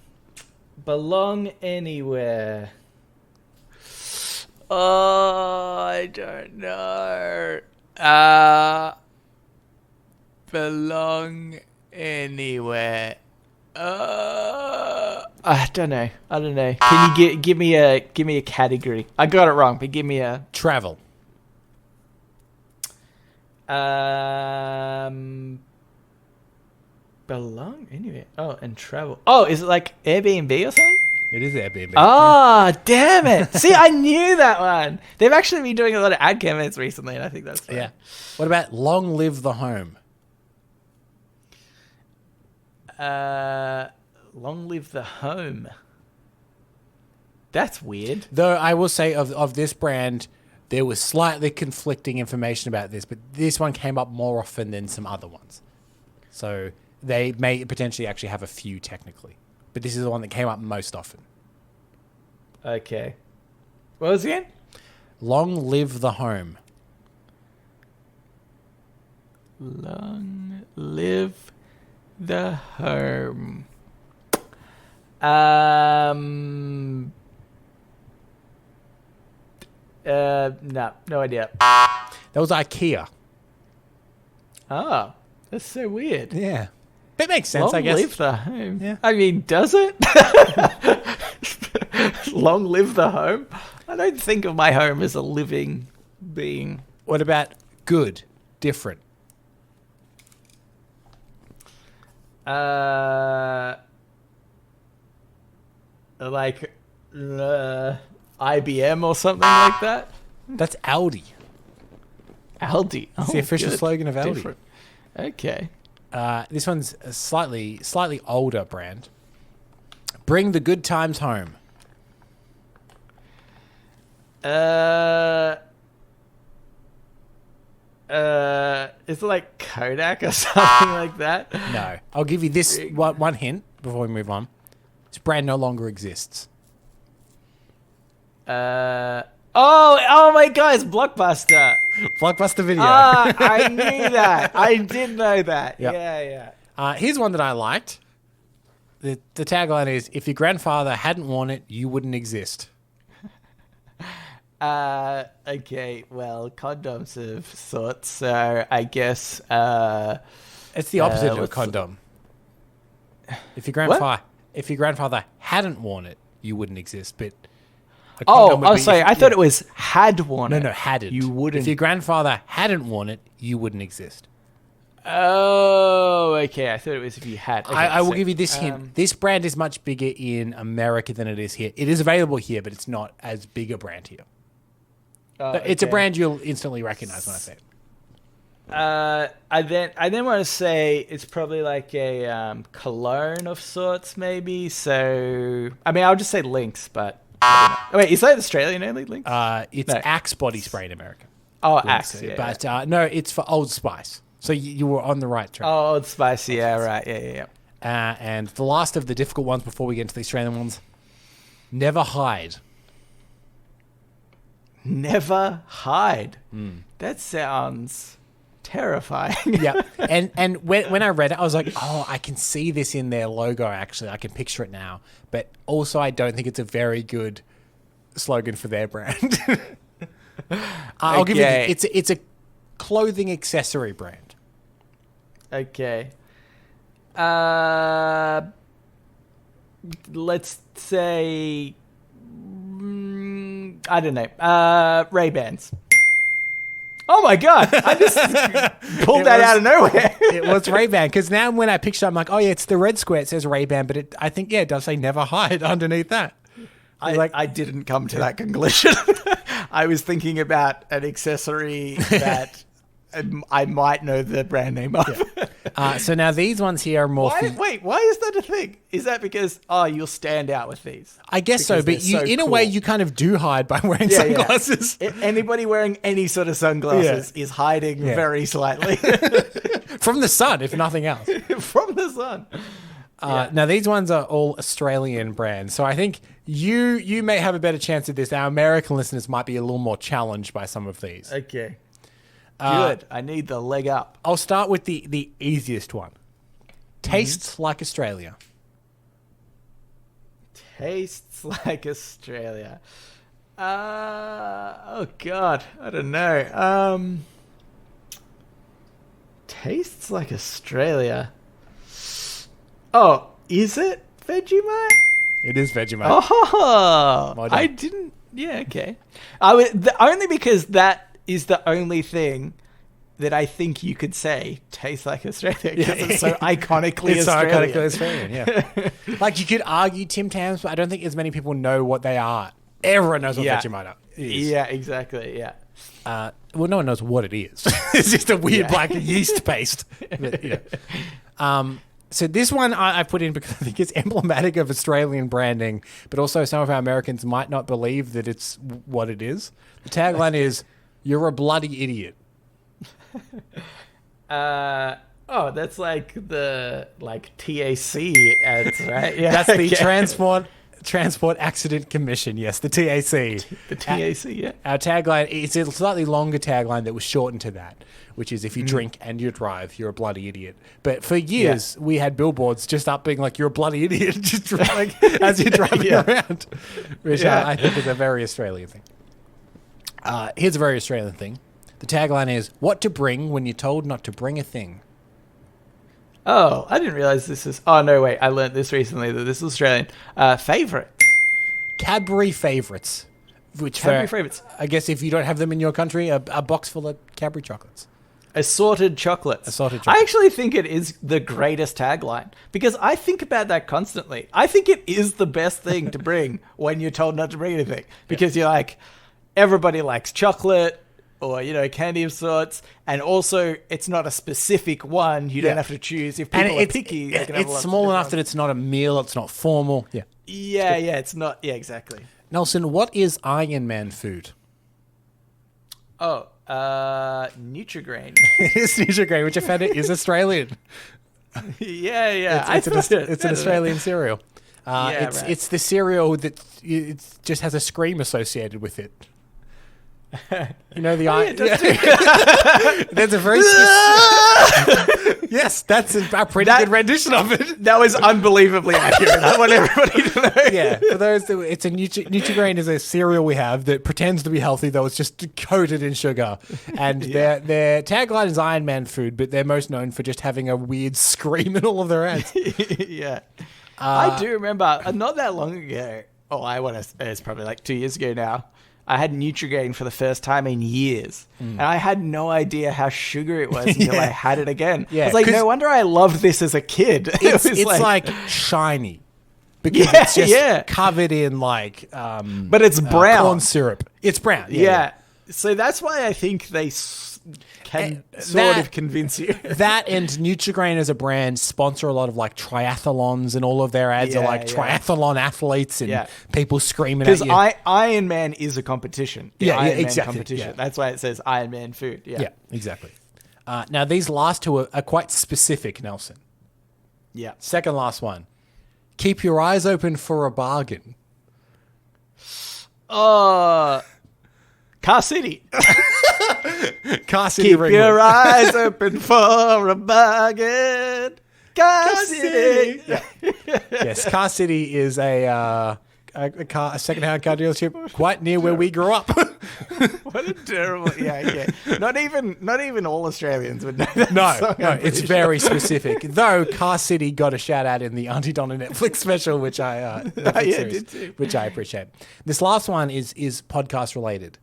Belong anywhere. Oh, I don't know. Belong anywhere. I don't know. Can you give me a category? I got it wrong, but give me a Travel. belong anywhere. Oh, and travel. Oh, is it like Airbnb or something? It is Airbnb. Oh, damn it. See, I knew that one. They've actually been doing a lot of ad campaigns recently, and I think that's fun. Yeah. What about long live the home? Long live the home. That's weird. Though I will say of this brand, there was slightly conflicting information about this, but this one came up more often than some other ones. So they may potentially actually have a few technically. But this is the one that came up most often. Okay. What was it again? Long live the home. Long live the home. No idea. That was IKEA. Oh, that's so weird. Yeah. That makes sense, Long I guess. live the home. Yeah. I mean, does it? Long live the home? I don't think of my home as a living being. What about good, different? Like IBM or something like that? That's Aldi. Aldi. It's the official slogan of Aldi. Different. Okay. This one's a slightly older brand. Bring the good times home. Is it like Kodak or something like that? No. I'll give you this one hint before we move on. This brand no longer exists. Oh my God, it's Blockbuster. Blockbuster Video. I knew that. I did know that. Yep. Yeah. Here's one that I liked. The tagline is, if your grandfather hadn't worn it, you wouldn't exist. Okay, well, condoms of sorts, so I guess, It's the opposite of a what's- condom. If your grandfather hadn't worn it, you wouldn't exist. But a condom would be sorry, if- I thought it was had worn it. No, hadn't. You wouldn't. If your grandfather hadn't worn it, you wouldn't exist. Oh, okay. I thought it was if you had. Okay, I will so, give you this hint. This brand is much bigger in America than it is here. It is available here, but it's not as big a brand here. It's a brand you'll instantly recognize when I say it. I then want to say it's probably like a cologne of sorts, maybe. So, I mean, I'll just say Lynx, but I don't know. Wait, is that Australian only, Lynx? It's Axe body spray in America. Oh, Lynx, Axe, yeah. But no, it's for Old Spice. So you were on the right track. Oh, Old Spice, yeah, right, yeah. And the last of the difficult ones before we get into the Australian ones, never hide. Never hide. That sounds terrifying. Yeah, and when I read it, I was like, oh, I can see this in their logo. Actually, I can picture it now. But also, I don't think it's a very good slogan for their brand. I'll give you it's a clothing accessory brand. Okay. Let's say I don't know. Ray-Bans. Oh my god! I just pulled that out of nowhere. It was Ray-Ban because now when I picture, it, I'm like, oh yeah, it's the red square. It says Ray-Ban, but I think it does say never hide underneath that. I didn't come to that conclusion. I was thinking about an accessory that I might know the brand name of. Yeah. So now these ones here are more. Why is that a thing? Is that because you'll stand out with these? I guess so, but in a way you kind of do hide by wearing sunglasses. Yeah. Anybody wearing any sort of sunglasses is hiding very slightly from the sun, if nothing else. From the sun. Now these ones are all Australian brands, so I think you may have a better chance at this. Our American listeners might be a little more challenged by some of these. Okay. Good. I need the leg up. I'll start with the easiest one. Tastes like Australia. Tastes like Australia. Oh God, I don't know. Tastes like Australia. Oh, is it Vegemite? It is Vegemite. Oh, I didn't. Yeah, okay. Only because that is the only thing that I think you could say tastes like Australia because it's so iconically Australian. It's so iconically Australian, yeah. Like you could argue Tim Tams, but I don't think as many people know what they are. Everyone knows what Vegemite is. Yeah, exactly, yeah. Well, no one knows what it is. It's just a weird black yeast paste. But, so this one I put in because I think it's emblematic of Australian branding, but also some of our Americans might not believe that it's what it is. The tagline is, "You're a bloody idiot." That's like the TAC ads, right? Yeah, that's the Transport Accident Commission. Yes, the TAC. The TAC, yeah. Our tagline, it's a slightly longer tagline that was shortened to that, which is if you drink and you drive, you're a bloody idiot. But for years, we had billboards just up being like, you're a bloody idiot, just like as you're driving around, which I think is a very Australian thing. Here's a very Australian thing. The tagline is, what to bring when you're told not to bring a thing. Oh, I didn't realize this is... Oh, no, wait. I learned this recently that this is Australian. Favourite. Cadbury Favourites. Cadbury Favourites. I guess if you don't have them in your country, a box full of Cadbury chocolates. Assorted chocolates. I actually think it is the greatest tagline because I think about that constantly. I think it is the best thing to bring when you're told not to bring anything because you're like, everybody likes chocolate or, candy of sorts. And also, it's not a specific one. You don't have to choose. If people are picky, they can have it's small enough that it's not a meal. It's not formal. Yeah. Yeah, it's not. Yeah, exactly. Nelson, what is Iron Man food? Oh, Nutrigrain. It is Nutrigrain, which I found it is Australian. Yeah. It's an Australian cereal. It's the cereal that it just has a scream associated with it. You know the there's a very yes, that's a pretty good rendition of it. That was unbelievably accurate. I want everybody to know. Yeah, for those it's a Nutrigrain is a cereal we have that pretends to be healthy though it's just coated in sugar. And their tagline is Iron Man food, but they're most known for just having a weird scream in all of their ads. Yeah, I do remember not that long ago. Oh, it's probably like 2 years ago now. I had Nutrigrain for the first time in years. And I had no idea how sugary it was until I had it again. Yeah, I was like, 'cause no wonder I loved this as a kid. It's was like shiny. Because it's just covered in like but it's brown. Corn syrup. It's brown. Yeah. So that's why I think they can sort of convince you. That and Nutrigrain as a brand sponsor a lot of like triathlons, and all of their ads are like triathlon athletes and people screaming at you. Because Iron Man is a competition. Iron Man exactly. competition. Yeah. That's why it says Iron Man food. Yeah, exactly. Now, these last two are quite specific, Nelson. Yeah. Second last one. Keep your eyes open for a bargain. Car City. Car City. Keep your eyes open for a bargain. Car City. Yes, Car City is a second-hand car dealership quite near where we grew up. What a terrible... Yeah. Not even all Australians would know that. No, it's very specific. Though Car City got a shout-out in the Auntie Donna Netflix special, which I did too. which I appreciate. This last one is podcast-related.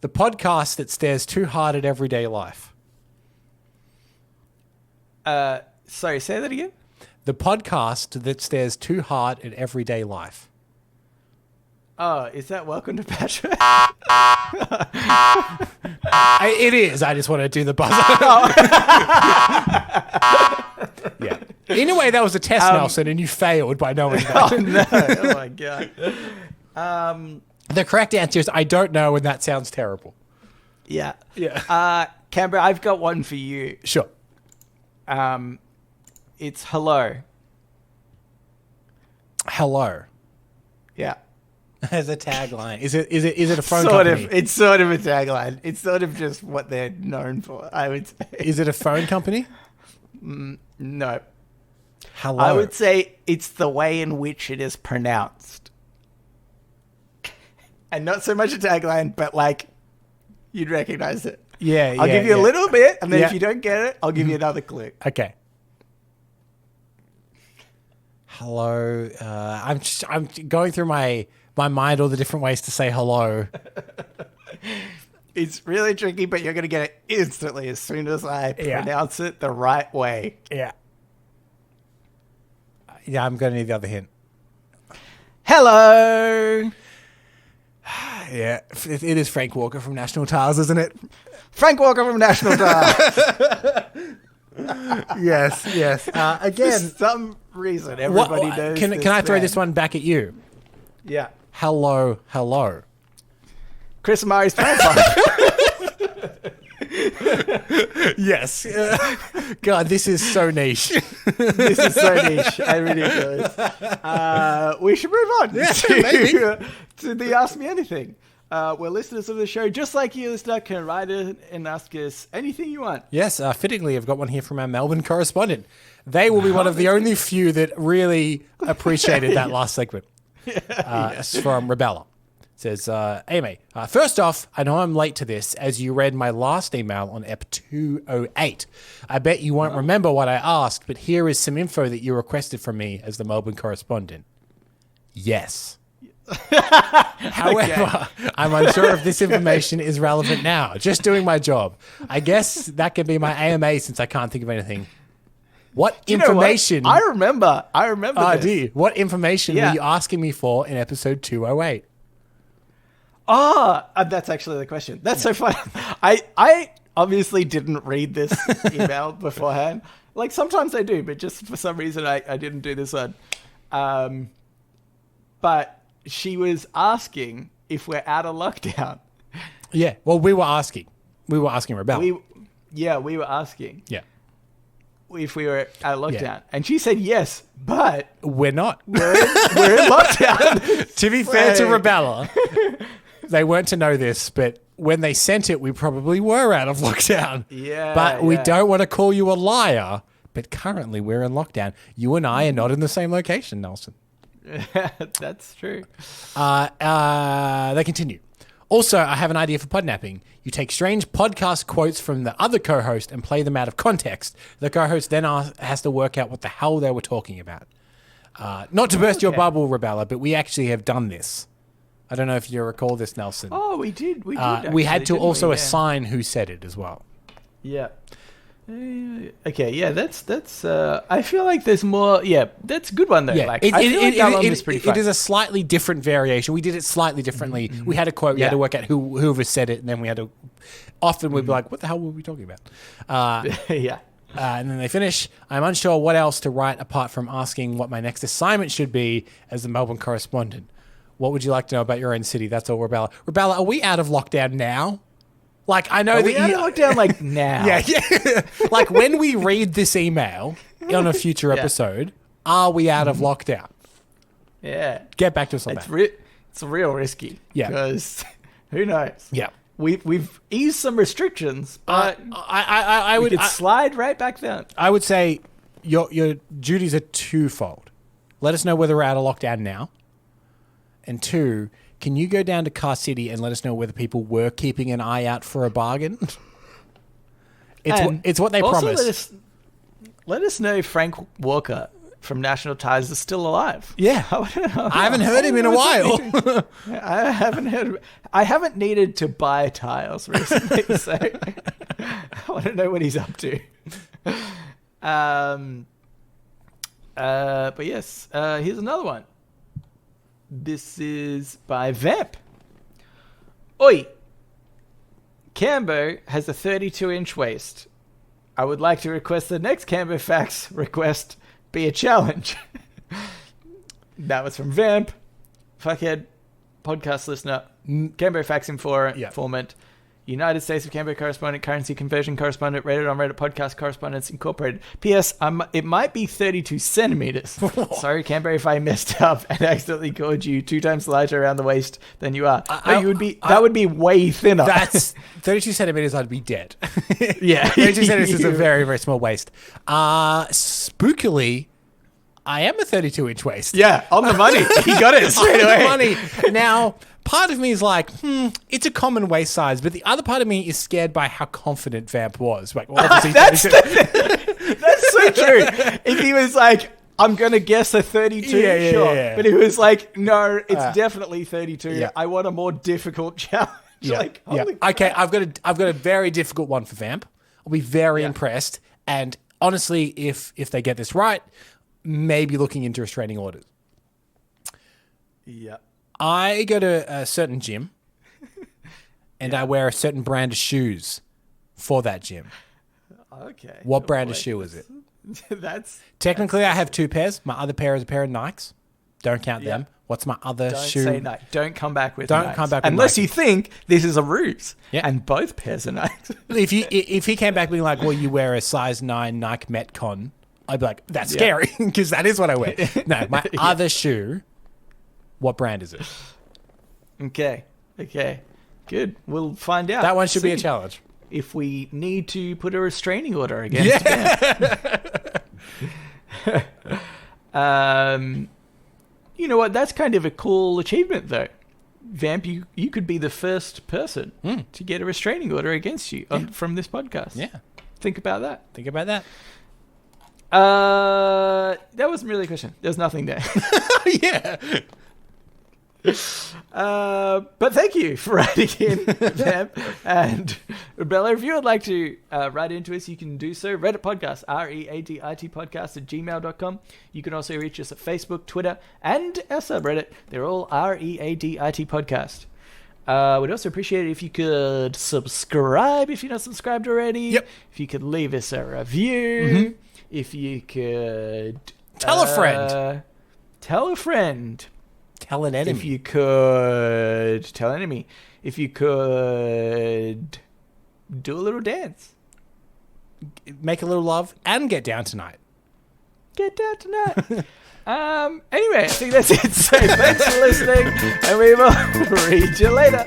The podcast that stares too hard at everyday life. Sorry, say that again? The podcast that stares too hard at everyday life. Oh, is that Welcome to Patrick? It is. I just want to do the buzzer. Yeah. In a way, that was a test, Nelson, and you failed by knowing that. Oh, no. Oh, my God. The correct answer is I don't know, and that sounds terrible. Yeah. Yeah. Canberra, I've got one for you. Sure. It's hello. Hello. Yeah. As a tagline. Is it a phone Sort company? of. It's sort of a tagline. It's sort of just what they're known for, I would say. Is it a phone company? No. Hello. I would say it's the way in which it is pronounced. And not so much a tagline, but like, you'd recognize it. Yeah, I'll give you a little bit, and then Yeah. if you don't get it, I'll give you another clue. Okay. Hello. I'm going through my mind all the different ways to say hello. It's really tricky, but you're going to get it instantly as soon as I pronounce it the right way. Yeah. Yeah, I'm going to need the other hint. Hello! Yeah, it is Frank Walker from National Tars, isn't it? Frank Walker from National Tars. Yes. Again, For some reason, everybody knows Can I throw this one back at you? Yeah. Hello. Chris Murray's Pants. Yes. God, this is so niche. This is so niche and ridiculous. We should move on to the Ask Me Anything. Where listeners of the show, just like you, listener, can write in and ask us anything you want. Yes, fittingly, I've got one here from our Melbourne correspondent. They will be one of the only few that really appreciated that last segment. It's from Rebella. It says, Amy, first off, I know I'm late to this as you read my last email on Ep 208. I bet you won't remember what I asked, but here is some info that you requested from me as the Melbourne correspondent. Yes. However, I'm unsure if this information is relevant now. Just doing my job. I guess that could be my AMA since I can't think of anything. What information? I remember this. Do you? What information were you asking me for in episode 208? Oh, that's actually the question. That's so funny. I obviously didn't read this email beforehand. Like sometimes I do, but just for some reason I didn't do this one. But she was asking if we're out of lockdown. Yeah. Well, we were asking. We were asking Rebella. We were asking. Yeah. If we were out of lockdown. And she said yes, but we're not. We're in lockdown. To be fair to Rebella, they weren't to know this, but when they sent it, we probably were out of lockdown. Yeah. But we don't want to call you a liar, but currently we're in lockdown. You and I are not in the same location, Nelson. That's true. They continue. Also, I have an idea for podnapping. You take strange podcast quotes from the other co-host and play them out of context. The co-host then has to work out what the hell they were talking about. Not to burst your bubble, Rebella, but we actually have done this. I don't know if you recall this, Nelson. Oh, we did. We did. We had to actually, also didn't we? assign who said it as well. Yeah. Okay, yeah, that's. I feel like there's more. Yeah, that's a good one though. Yeah, like, I feel like that one was pretty fun. it is a slightly different variation. We did it slightly differently. We had a quote. We had to work out whoever said it, and then we had to. Often we'd be like, "What the hell were we talking about?" Yeah. And then they finish. I'm unsure what else to write apart from asking what my next assignment should be as the Melbourne correspondent. What would you like to know about your own city? That's all, Rebella. Rebella, are we out of lockdown now? Like, I know Are that we out of lockdown like now. Yeah. Like, when we read this email on a future episode, are we out of lockdown? Yeah. Get back to us on that. It's real risky. Yeah. Because who knows? Yeah. We've eased some restrictions, but I we would could slide right back down. I would say your duties are twofold. Let us know whether we're out of lockdown now. And two, can you go down to Car City and let us know whether people were keeping an eye out for a bargain? It's what they also promised. Let us know if Frank Walker from National Ties is still alive. Yeah. I haven't heard him in a while. I haven't needed to buy tiles recently, so I want to know what he's up to. But yes, here's another one. This is by Vamp. Oi! Cambo has a 32-inch waist. I would like to request the next Cambo Facts request be a challenge. That was from Vamp, fuckhead, podcast listener, Cambo Facts informant, United States of Cambo correspondent, currency conversion correspondent, Reddit on Reddit podcast correspondence incorporated. P.S. It might be 32 centimeters. Sorry, Cambo, if I messed up and accidentally called you 2 times larger around the waist than you are. That would be way thinner. That's 32 centimeters. I'd be dead. Yeah, 32 centimeters is a very, very small waist. Spookily, I am a 32-inch waist. Yeah, on the money. He got it straight away. On the money. Now, part of me is like, it's a common waist size, but the other part of me is scared by how confident Vamp was. Like, well, that's so true. If he was like, I'm going to guess a 32, sure. Yeah. But he was like, no, it's definitely 32. Yeah. I want a more difficult challenge. Like, okay, I've got a very difficult one for Vamp. I'll be very impressed. And honestly, if they get this right, maybe looking into restraining orders. Yeah. I go to a certain gym and I wear a certain brand of shoes for that gym. Okay. What brand of shoe is it? Technically, I have 2 pairs. My other pair is a pair of Nikes. Don't count them. What's my other shoe? Don't say Nike. Don't come back with Don't Nikes. come back with Unless Nike. you think this is a ruse. Yeah. And both pairs are Nikes. If he came back being like, well, you wear a size 9 Nike Metcon, I'd be like, that's scary because that is what I wear. No, my other shoe, what brand is it? Okay. Good. We'll find out. That one should be a challenge. If we need to put a restraining order against Vamp. You know what? That's kind of a cool achievement, though. Vamp, you could be the first person to get a restraining order against you from this podcast. Yeah. Think about that. That wasn't really a question. There's nothing there. Yeah. But thank you for writing in, Vamp. And Rebella, if you would like to write into us, you can do so. Reddit podcast, READIT podcast at gmail.com. You can also reach us at Facebook, Twitter, and our subreddit. They're all READIT podcast. We'd also appreciate it if you could subscribe if you're not subscribed already. Yep. If you could leave us a review. If you could... Tell a friend. Tell a friend. Tell an enemy. If you could... Tell an enemy. If you could... Do a little dance. Make a little love and get down tonight. Get down tonight. Anyway, I think that's it. So thanks for listening, and we will read you later.